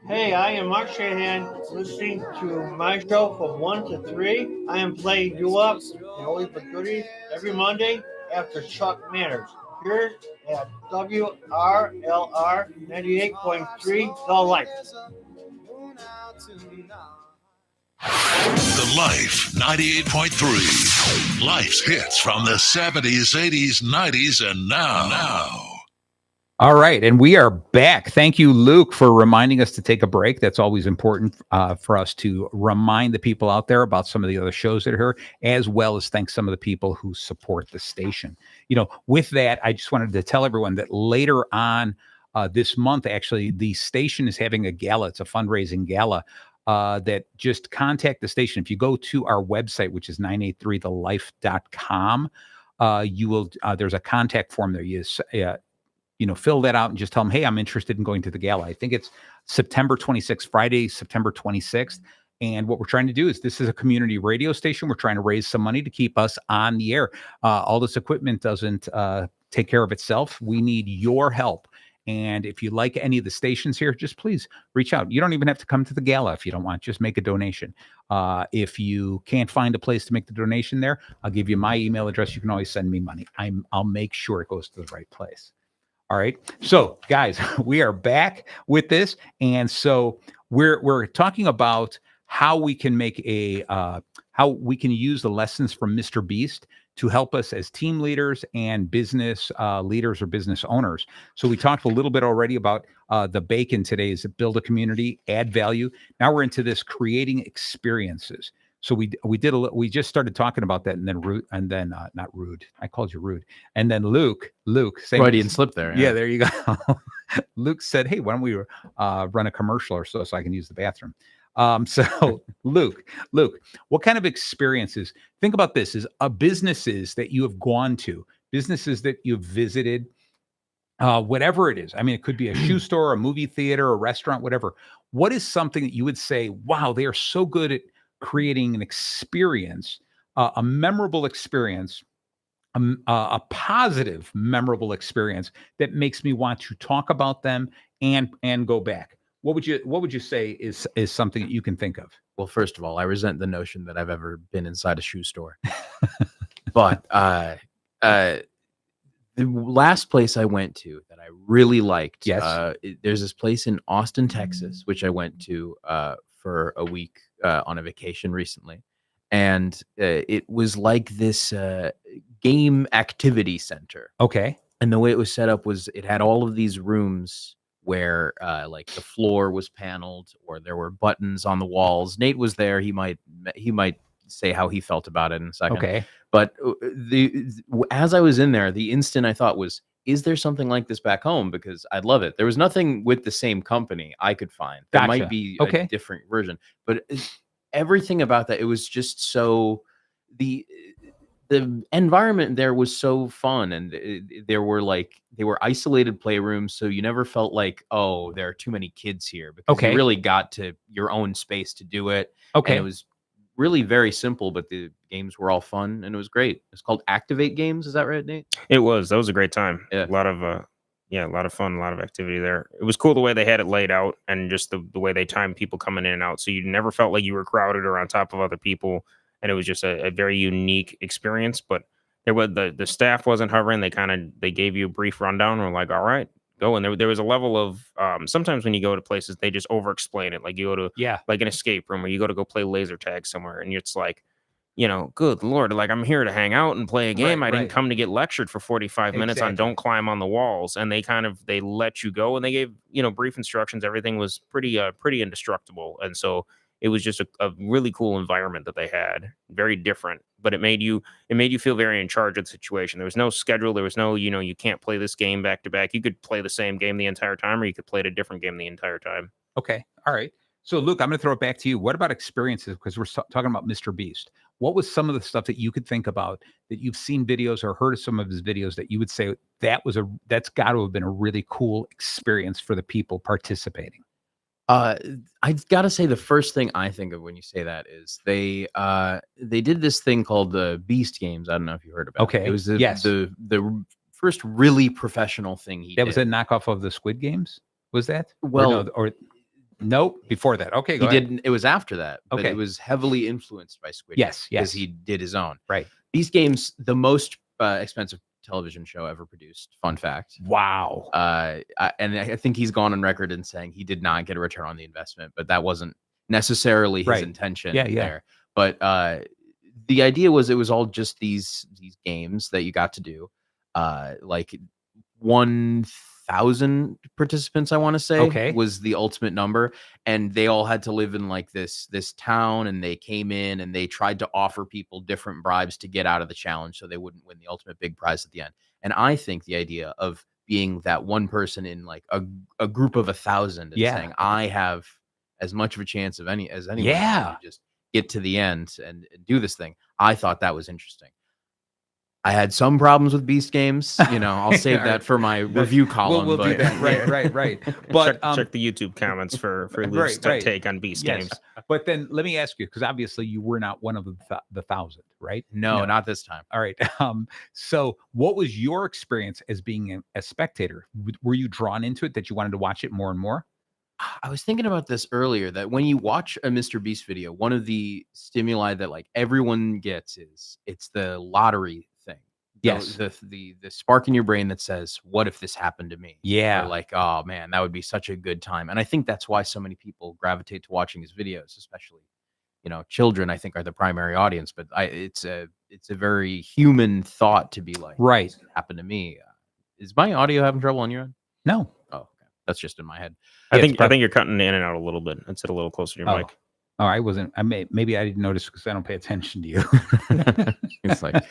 Hey, I am Mark Shanahan, listening to my show from 1 to 3. I am playing you up and always but goodies every Monday after Chuck Manners. Here at WRLR 98.3 The Life. The Life 98.3. Life's hits from the 70s, 80s, 90s, and now. All right, and we are back. Thank you, Luke, for reminding us to take a break. That's always important for us to remind the people out there about some of the other shows that are here, as well as thank some of the people who support the station. You know, with that, I just wanted to tell everyone that later on this month, actually, the station is having a gala. It's a fundraising gala. That just contact the station. If you go to our website, which is 983thelife.com, you will, there's a contact form there. Fill that out and just tell them, hey, I'm interested in going to the gala. I think it's September 26th, Friday, September 26th. And what we're trying to do is, this is a community radio station. We're trying to raise some money to keep us on the air. All this equipment doesn't take care of itself. We need your help. And if you like any of the stations here, just please reach out. You don't even have to come to the gala if you don't want. Just make a donation. If you can't find a place to make the donation there, I'll give you my email address. You can always send me money. I'll make sure it goes to the right place. All right. So, guys, we are back with this. And so we're talking about how we can make how we can use the lessons from Mr. Beast to help us as team leaders and business leaders or business owners. So we talked a little bit already about the bacon today is build a community, add value. Now we're into this creating experiences. So we just started talking about that, and then not rude. I called you rude. And then Luke, Freudian slip there. Yeah, there you go. Luke said, "Hey, why don't we run a commercial or so I can use the bathroom?" So Luke, what kind of experiences? Think about this: is businesses that you have gone to, businesses that you've visited, whatever it is. I mean, it could be a shoe store, a movie theater, a restaurant, whatever. What is something that you would say, wow, they are so good at creating an experience, a memorable experience, a positive, memorable experience that makes me want to talk about them and go back? What would you say is something that you can think of? Well, first of all, I resent the notion that I've ever been inside a shoe store. But the last place I went to that I really liked, Yes. there's this place in Austin, Texas, which I went to for a week on a vacation recently. And it was like this game activity center. Okay. And the way it was set up was it had all of these rooms where like the floor was paneled or there were buttons on the walls. Nate was there. He might say how he felt about it in a second. Okay. But as I was in there, the instant I thought was, is there something like this back home? Because I'd love it. There was nothing with the same company I could find. There Gotcha. might be Okay. a different version, but everything about that, it was just so the environment there was so fun, and they were isolated playrooms, so you never felt like, oh, there are too many kids here, because Okay. you really got to your own space to do it. Okay. And it was really very simple, but the games were all fun and it was great. It's called Activate Games. Is that right, Nate? That was a great time. Yeah. A lot of fun, a lot of activity there. It was cool the way they had it laid out, and just the way they timed people coming in and out, so you never felt like you were crowded or on top of other people, and it was just a very unique experience. But there was the staff wasn't hovering. They gave you a brief rundown, and were like, all right, go. And there was a level of sometimes when you go to places, they just over explain it. Like you go to like an escape room, or you go play laser tag somewhere, and it's like, good Lord, like, I'm here to hang out and play a game. Right, I didn't right. come to get lectured for 45 minutes on Exactly. don't climb on the walls. And they let you go, and they gave, brief instructions. Everything was pretty indestructible. And so it was just a really cool environment that they had, very different, but it made you feel very in charge of the situation. There was no schedule. There was no, you can't play this game back to back. You could play the same game the entire time, or you could play a different game the entire time. Okay. All right. So, Luke, I'm going to throw it back to you. What about experiences? Because we're talking about Mr. Beast. What was some of the stuff that you could think about that you've seen videos or heard of some of his videos that you would say that's got to have been a really cool experience for the people participating? I've got to say, the first thing I think of when you say that is they did this thing called the Beast Games. I don't know if you heard about it. Okay. It was Yes. the first really professional thing he That did. was a knockoff of the Squid Games? Was that? Well, Nope, before that. Okay, go he ahead. did. It was after that, but Okay. it was heavily influenced by Squid Yes, Games, because yes. he did his own. Right. Beast Games, the most expensive television show ever produced. Fun fact. Wow. And I think he's gone on record in saying he did not get a return on the investment, but that wasn't necessarily his Right. intention. Yeah, yeah. There. But the idea was it was all just these games that you got to do. Like 1,000 participants, I want to say, Okay. was the ultimate number, and they all had to live in like this town, and they came in and they tried to offer people different bribes to get out of the challenge, so they wouldn't win the ultimate big prize at the end. And I think the idea of being that one person in like a group of 1,000 and Yeah. saying, I have as much of a chance as anyone Yeah. to just get to the end and do this thing, I thought that was interesting. I had some problems with Beast Games. I'll save All that right. for my review column. We'll but do that. Right. But check the YouTube comments for Luke's right. take on Beast Yes. Games. But then let me ask you, because obviously you were not one of the 1,000, right? No, not this time. All right. So what was your experience as being a spectator? Were you drawn into it that you wanted to watch it more and more? I was thinking about this earlier, that when you watch a Mr. Beast video, one of the stimuli that like everyone gets is it's the lottery thing. Yes. The spark in your brain that says, what if this happened to me? Yeah. Or like, oh man, that would be such a good time. And I think that's why so many people gravitate to watching his videos, especially, children, I think, are the primary audience. But it's a very human thought to be like, Right. this could happen to me. Is my audio having trouble on your end? No. Oh, okay. That's just in my head. I Yeah, think you're cutting in and out a little bit. I'd sit a little closer to your Oh. mic. Oh, I wasn't. Maybe I didn't notice because I don't pay attention to you. It's like,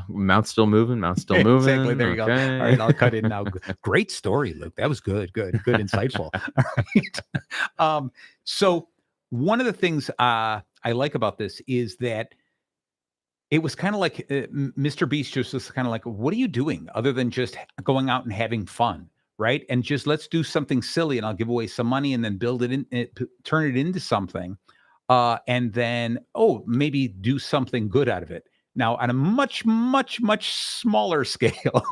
mouth's still moving, moving. Exactly. There you go. Okay. All right, I'll cut in now. Great story, Luke. That was good, insightful. All right. So one of the things I like about this is that it was kind of like Mr. Beast just was kind of like, what are you doing other than just going out and having fun, right? And just let's do something silly, and I'll give away some money, and then build it in, turn it into something, and then maybe do something good out of it. Now, on a much, much, much smaller scale,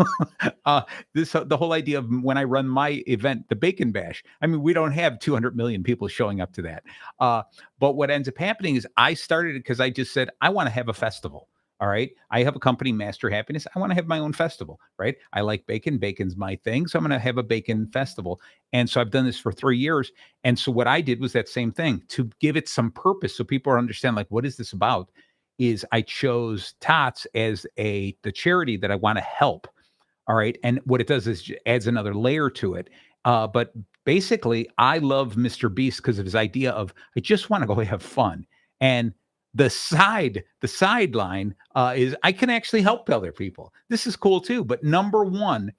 the whole idea of when I run my event, the Bacon Bash. I mean, we don't have 200 million people showing up to that. But what ends up happening is I started it because I just said, I want to have a festival. All right. I have a company, Master Happiness. I want to have my own festival, right? I like bacon. Bacon's my thing. So I'm going to have a bacon festival. And so I've done this for 3 years. And so what I did was that same thing to give it some purpose. So people understand, like, what is this about? Is I chose TOTS as the charity that I want to help. All right. And what it does is adds another layer to it. But basically, I love Mr. Beast because of his idea of, I just want to go have fun. And the sideline is I can actually help other people. This is cool too. But number one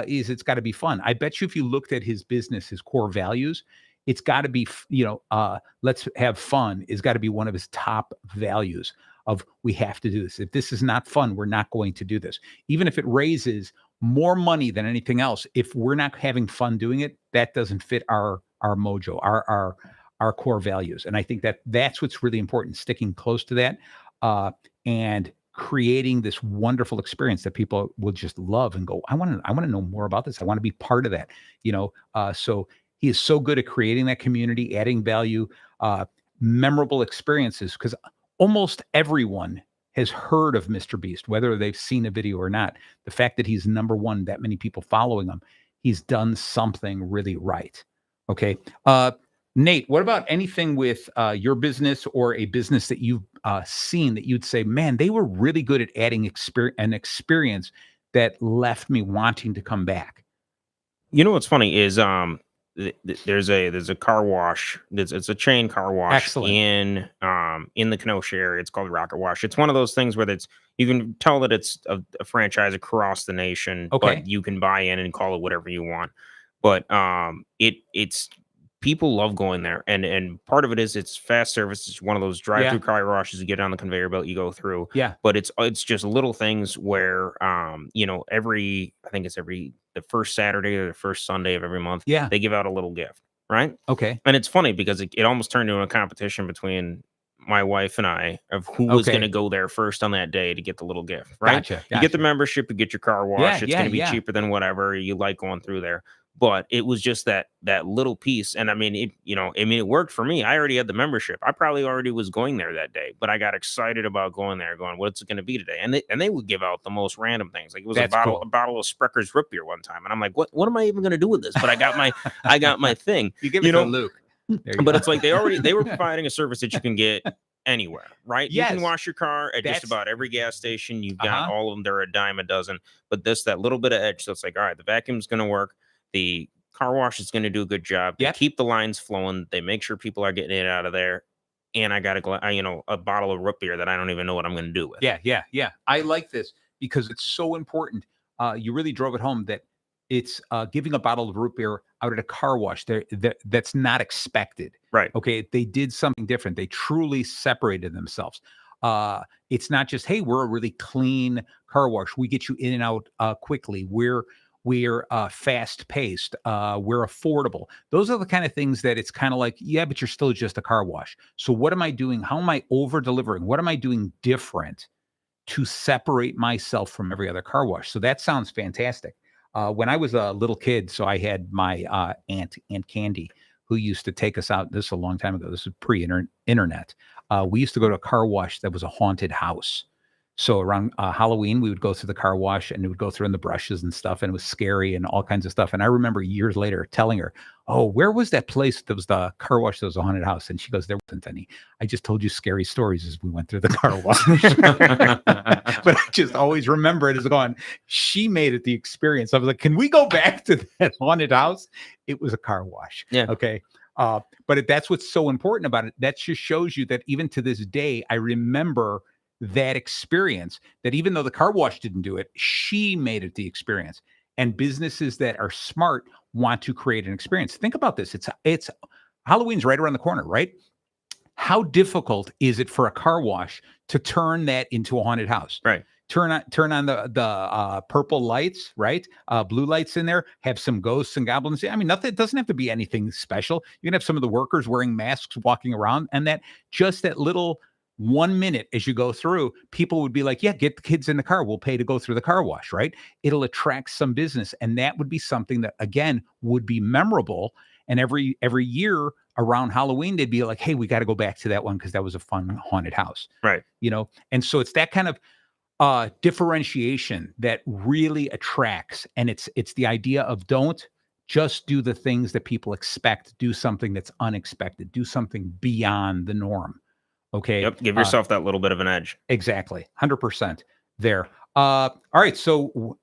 is it's got to be fun. I bet you if you looked at his business, his core values, it's got to be, let's have fun is got to be one of his top values of we have to do this. If this is not fun, we're not going to do this. Even if it raises more money than anything else, if we're not having fun doing it, that doesn't fit our mojo, our core values. And I think that's what's really important, sticking close to that and creating this wonderful experience that people will just love and go, I want to know more about this. I want to be part of that. So he is so good at creating that community, adding value, memorable experiences, because almost everyone has heard of Mr. Beast, whether they've seen a video or not. The fact that he's number one, that many people following him, he's done something really right. Okay. Nate, what about anything with your business or a business that you've seen that you'd say, man, they were really good at adding an experience that left me wanting to come back? You know what's funny is there's a car wash. It's a chain car wash. Excellent. In the Kenosha area. It's called Rocket Wash. It's one of those things where you can tell that it's a franchise across the nation. Okay. But you can buy in and call it whatever you want. But it's people love going there, and part of it is it's fast service. It's one of those drive-through car washes. You get on the conveyor belt, you go through. Yeah. But it's just little things where I think it's the first Saturday or the first Sunday of every month. Yeah. They give out a little gift, right? Okay. And it's funny because it almost turned into a competition between my wife and I of who was going to go there first on that day to get the little gift, right? Gotcha. You get the membership, you get your car wash. It's going to be cheaper than whatever you like going through there. But it was just that little piece. And I mean, it worked for me. I already had the membership. I probably already was going there that day, but I got excited about going there, going, what's it going to be today? And they would give out the most random things. Like it was a bottle of Sprecker's root beer one time. And I'm like, what am I even going to do with this? But I got my thing. You give it to Luke. But it's like they were providing a service that you can get anywhere, right? Yes. You can wash your car at just about every gas station. You've got all of them. They're a dime a dozen. But that little bit of edge. So it's like, all right, the vacuum's going to work. The car wash is going to do a good job. They keep the lines flowing. They make sure people are getting it out of there. And I got a bottle of root beer that I don't even know what I'm going to do with. Yeah. I like this because it's so important. You really drove it home that it's giving a bottle of root beer out at a car wash. That's not expected. Right. Okay. They did something different. They truly separated themselves. It's not just, hey, we're a really clean car wash. We get you in and out quickly. We're fast paced. We're affordable. Those are the kind of things that it's kind of like, yeah, but you're still just a car wash. So what am I doing? How am I over delivering? What am I doing different to separate myself from every other car wash? So that sounds fantastic. When I was a little kid, so I had my Aunt Candy, who used to take us out. This is a long time ago. This is pre-internet. We used to go to a car wash that was a haunted house. So around Halloween, we would go through the car wash and it would go through in the brushes and stuff. And it was scary and all kinds of stuff. And I remember years later telling her, oh, where was that place that was the car wash that was a haunted house? And she goes, there wasn't any. I just told you scary stories as we went through the car wash. But I just always remember it as going, she made it the experience. I was like, can we go back to that haunted house? It was a car wash. Yeah. Okay. But that's what's so important about it. That just shows you that even to this day, I remember that experience, that even though the car wash didn't do it, she made it the experience. And businesses that are smart want to create an experience. Think about this. It's Halloween's right around the corner, right? how difficult is it for a car wash to turn that into a haunted house? Right. Turn on the purple lights, right? Blue lights in there. Have some ghosts and goblins. I mean, nothing. It doesn't have to be anything special. You can have some of the workers wearing masks walking around, and that little 1 minute as you go through, people would be like, "Yeah, get the kids in the car. We'll pay to go through the car wash." Right? It'll attract some business, and that would be something that again would be memorable. And every year around Halloween, they'd be like, "Hey, we got to go back to that one because that was a fun haunted house." Right. And so it's that kind of differentiation that really attracts, and it's the idea of don't just do the things that people expect. Do something that's unexpected. Do something beyond the norm. Okay. Yep. Give yourself that little bit of an edge. Exactly. 100% there. All right. So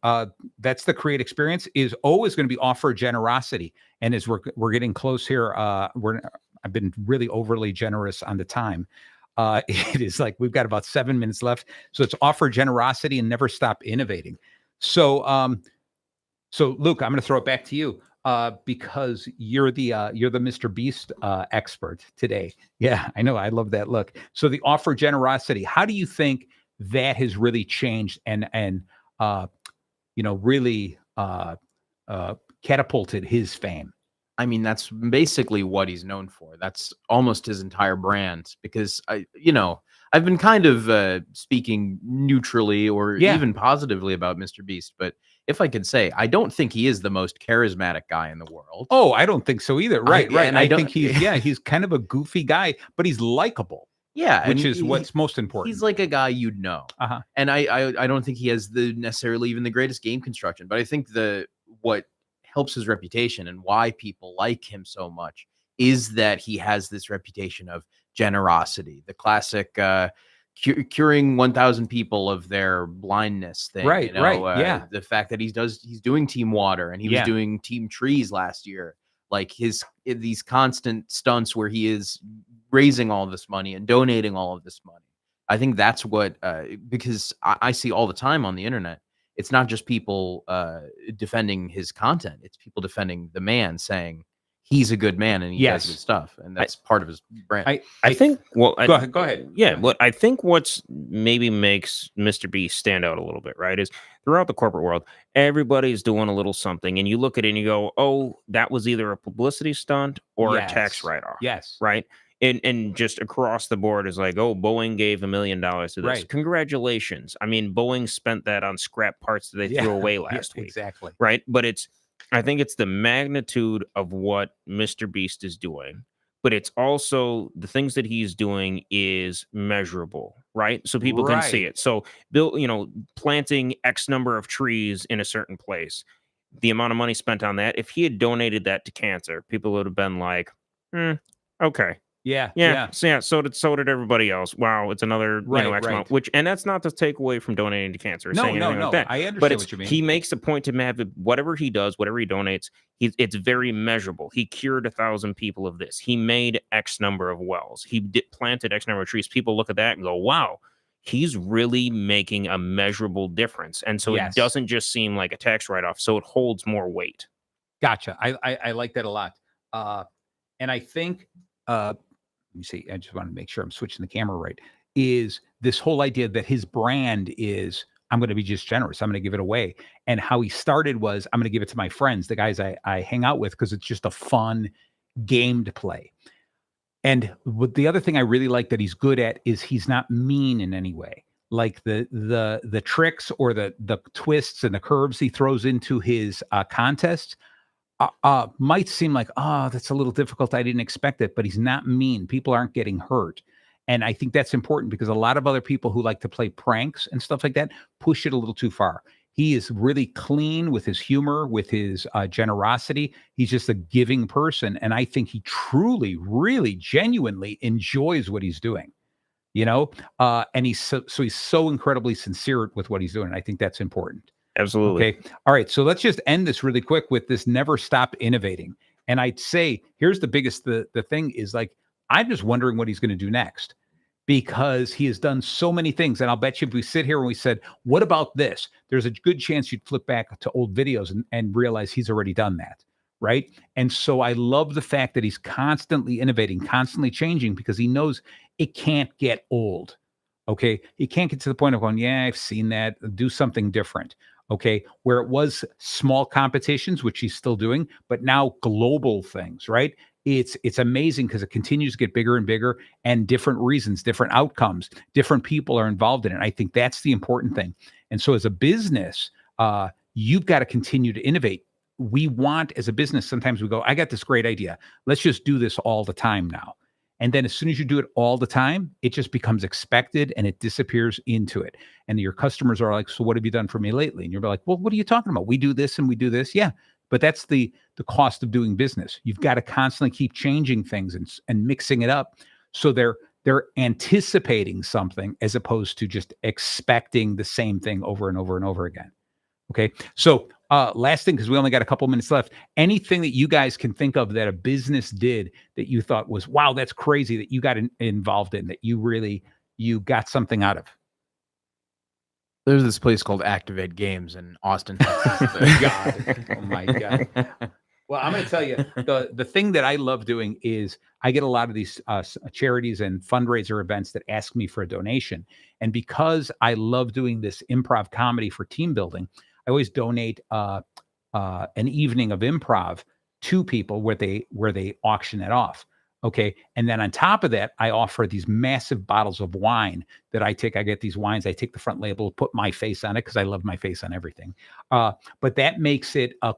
that's the create experience. Is always going to be offer generosity, and as we're getting close here, I've been really overly generous on the time. It is like we've got about 7 minutes left. So it's offer generosity and never stop innovating. So Luke, I'm going to throw it back to you because you're the Mr. Beast expert today. Yeah, I know. I love that look. So the offer generosity, how do you think that has really changed and really catapulted his fame? I mean, that's basically what he's known for. That's almost his entire brand because I've been kind of speaking neutrally or even positively about Mr. Beast, but if I could say, I don't think he is the most charismatic guy in the world. Oh, I don't think so either. Right. And I think he's kind of a goofy guy, but he's likable. Yeah, which is what's most important. He's like a guy you'd know. Uh-huh. And I don't think he has necessarily even the greatest game construction, but I think what helps his reputation and why people like him so much is that he has this reputation of generosity, the classic curing 1,000 people of their blindness thing. Right, yeah. The fact that he's doing Team Water and he was doing Team Trees last year, like these constant stunts where he is raising all this money and donating all of this money. I think that's what because I see all the time on the internet. It's not just people defending his content. It's people defending the man, saying he's a good man and he does good stuff. And that's part of his brand. I think, well, go ahead. Yeah. What I think what's maybe makes Mr. Beast stand out a little bit, right, is throughout the corporate world, everybody's doing a little something. And you look at it and you go, oh, that was either a publicity stunt or a tax write-off. Yes. Right. And just across the board is like, oh, Boeing gave $1 million to this. Right. Congratulations. I mean, Boeing spent that on scrap parts that they threw away last week. Exactly. Right. But I think it's the magnitude of what Mr. Beast is doing, but it's also the things that he's doing is measurable, right? So people can see it. So planting X number of trees in a certain place, the amount of money spent on that, if he had donated that to cancer, people would have been like, okay. Yeah. So did everybody else. Wow, it's another X amount. And that's not to take away from donating to cancer. No. Like that. I understand but what you mean. He makes a point to have whatever he does, whatever he donates. It's very measurable. He cured 1,000 people of this. He made X number of wells. He planted X number of trees. People look at that and go, "Wow, he's really making a measurable difference." And so it doesn't just seem like a tax write-off. So it holds more weight. Gotcha. I like that a lot. And I think. Let me see. I just want to make sure I'm switching the camera right. Is this whole idea that his brand is, I'm going to be just generous. I'm going to give it away. And how he started was, I'm going to give it to my friends, the guys I hang out with, because it's just a fun game to play. And the other thing I really like that he's good at is he's not mean in any way. Like the tricks or the twists and the curves he throws into his contests might seem like, that's a little difficult. I didn't expect it, but he's not mean. People aren't getting hurt. And I think that's important because a lot of other people who like to play pranks and stuff like that push it a little too far. He is really clean with his humor, with his generosity. He's just a giving person. And I think he truly, really, genuinely enjoys what he's doing, and he's so incredibly sincere with what he's doing. I think that's important. Absolutely. Okay. All right. So let's just end this really quick with this never stop innovating. And I'd say, here's the biggest, the thing is like, I'm just wondering what he's going to do next because he has done so many things. And I'll bet you if we sit here and we said, what about this? There's a good chance you'd flip back to old videos and realize he's already done that. right? And so I love the fact that he's constantly innovating, constantly changing, because he knows it can't get old. Okay. He can't get to the point of going, yeah, I've seen that, do something different. Okay. Where it was small competitions, which he's still doing, but now global things, right? It's amazing because it continues to get bigger and bigger, and different reasons, different outcomes, different people are involved in it. I think that's the important thing. And so as a business, you've got to continue to innovate. We want, as a business, sometimes we go, I got this great idea. Let's just do this all the time now. And then as soon as you do it all the time, it just becomes expected and it disappears into it. And your customers are like, so what have you done for me lately? And you're like, well, what are you talking about? We do this and we do this. Yeah. But that's the cost of doing business. You've got to constantly keep changing things and mixing it up. So they're anticipating something as opposed to just expecting the same thing over and over and over again. Okay. So last thing, because we only got a couple minutes left, anything that you guys can think of that a business did that you thought was, wow, that's crazy, that you got involved in, that you got something out of? There's this place called Activate Games in Austin, Texas. Oh my God. Well, I'm going to tell you, the thing that I love doing is I get a lot of these charities and fundraiser events that ask me for a donation. And because I love doing this improv comedy for team building, I always donate an evening of improv to people where they auction it off. Okay. And then on top of that, I offer these massive bottles of wine that I take. I get these wines. I take the front label, put my face on it because I love my face on everything. But that makes it a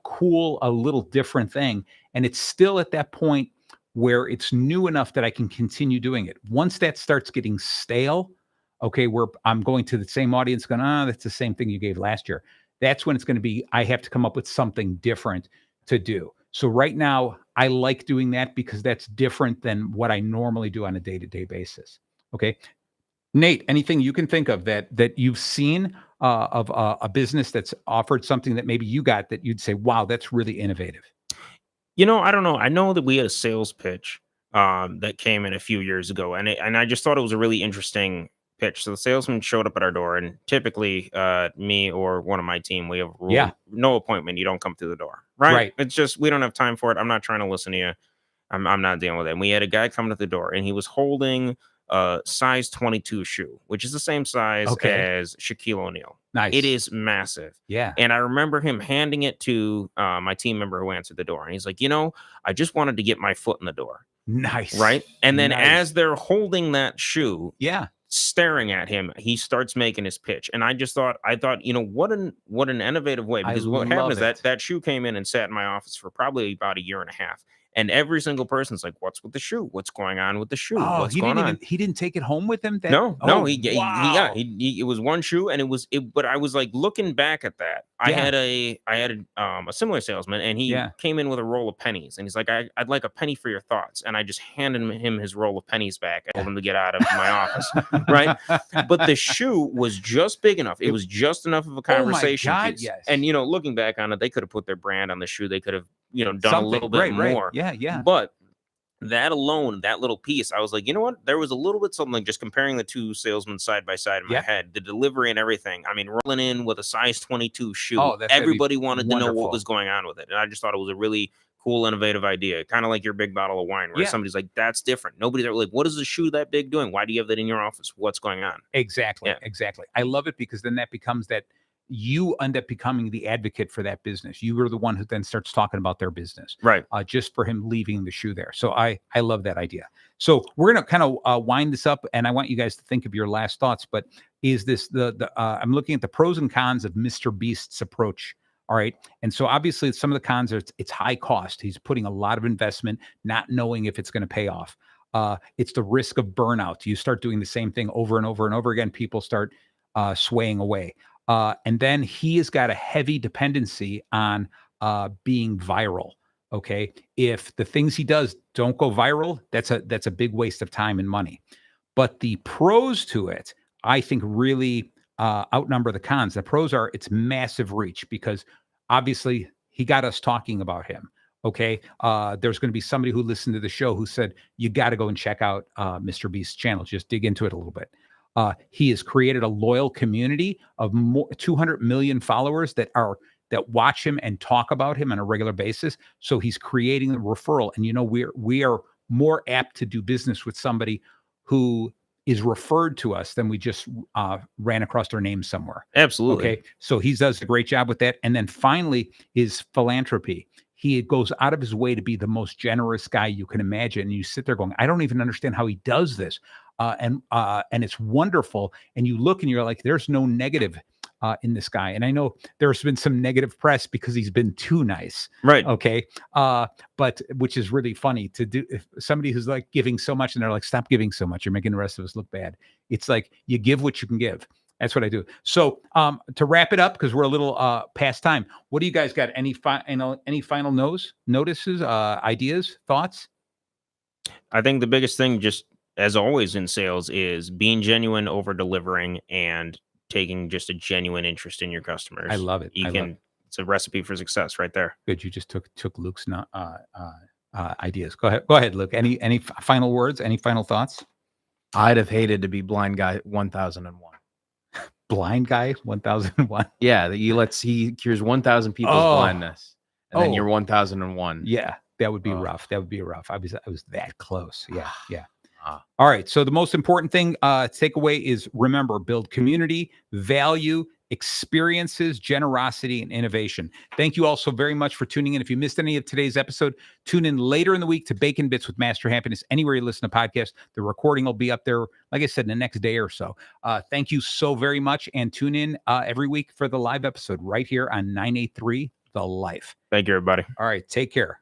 little different thing. And it's still at that point where it's new enough that I can continue doing it. Once that starts getting stale, okay, where I'm going to the same audience going, that's the same thing you gave last year. That's when it's going to be, I have to come up with something different to do. So right now, I like doing that because that's different than what I normally do on a day-to-day basis. Okay. Nate, anything you can think of that you've seen of a business that's offered something that maybe you got that you'd say, wow, that's really innovative? I don't know. I know that we had a sales pitch that came in a few years ago, and I just thought it was a really interesting pitch. So the salesman showed up at our door, and typically me or one of my team, we have a rule, no appointment. You don't come through the door, right? It's just, we don't have time for it. I'm not trying to listen to you. I'm not dealing with it. And we had a guy come to the door, and he was holding a size 22 shoe, which is the same size as Shaquille O'Neal. Nice. It is massive. Yeah. And I remember him handing it to my team member who answered the door. And he's like, I just wanted to get my foot in the door. Nice. Right. And then as they're holding that shoe, staring at him, he starts making his pitch. And I thought, what an innovative way, because what happened is that shoe came in and sat in my office for probably about a year and a half. And every single person's like, what's with the shoe? What's going on with the shoe? What's going on? He didn't take it home with him? No, it was one shoe, and but I was like, looking back at that, I had a similar salesman, and he came in with a roll of pennies, and he's like, I'd like a penny for your thoughts. And I just handed him his roll of pennies back and told him to get out of my office. Right. But the shoe was just big enough. It was just enough of a conversation piece. Yes. And, looking back on it, they could have put their brand on the shoe. They could have, done something, a little bit more. Yeah. But that alone, that little piece, I was like, you know what? There was a little bit something, just comparing the two salesmen side by side in my head, the delivery and everything. I mean, rolling in with a size 22 shoe, everybody wanted to know what was going on with it. And I just thought it was a really cool, innovative idea. Kind of like your big bottle of wine, where somebody's like, that's different. Nobody's ever like, what is a shoe that big doing? Why do you have that in your office? What's going on? Exactly. I love it because then that becomes that you end up becoming the advocate for that business. You are the one who then starts talking about their business, right? Just for him leaving the shoe there. So I love that idea. So we're going to kind of wind this up, and I want you guys to think of your last thoughts. But is this I'm looking at the pros and cons of Mr. Beast's approach. All right. And so obviously some of the cons are it's high cost. He's putting a lot of investment, not knowing if it's going to pay off. It's the risk of burnout. You start doing the same thing over and over and over again. People start swaying away. And then he has got a heavy dependency on being viral. Okay. If the things he does don't go viral, that's a big waste of time and money. But the pros to it, I think, really outnumber the cons. The pros are it's massive reach because obviously he got us talking about him. Okay. There's going to be somebody who listened to the show who said, you got to go and check out Mr. Beast's channel. Just dig into it a little bit. He has created a loyal community of 200 million followers that that watch him and talk about him on a regular basis. So he's creating the referral. And, we are more apt to do business with somebody who is referred to us than we just ran across their name somewhere. Absolutely. Okay. So he does a great job with that. And then finally is philanthropy. He goes out of his way to be the most generous guy you can imagine. And you sit there going, I don't even understand how he does this. And it's wonderful. And you look and you're like, there's no negative in this guy. And I know there's been some negative press because he's been too nice. Right. Okay. But which is really funny to do. If somebody who's like giving so much and they're like, stop giving so much, you're making the rest of us look bad. It's like you give what you can give. That's what I do. So to wrap it up, because we're a little past time, what do you guys got? Any final notices, ideas, thoughts? I think the biggest thing, just as always in sales, is being genuine, over delivering, and taking just a genuine interest in your customers. I love it. It's a recipe for success right there. Good. You just took Luke's ideas. Go ahead, Luke. Any final words? Any final thoughts? I'd have hated to be blind guy 1001. Blind guy 1001. Yeah, he cures 1,000 people's blindness, and then you're 1001. Yeah, that would be rough. That would be rough. I was that close. Yeah. All right. So the most important thing to take away is, remember, build community, value, experiences, generosity, and innovation. Thank you all so very much for tuning in. If you missed any of today's episode, tune in later in the week to Bacon Bits with Master Happiness. Anywhere you listen to podcasts, the recording will be up there, like I said, in the next day or so. Thank you so very much. And tune in every week for the live episode right here on 983 The Life. Thank you, everybody. All right. Take care.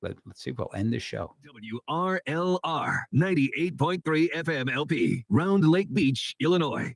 Let's see if we'll end this show. WRLR 98.3 FM LP, Round Lake Beach, Illinois.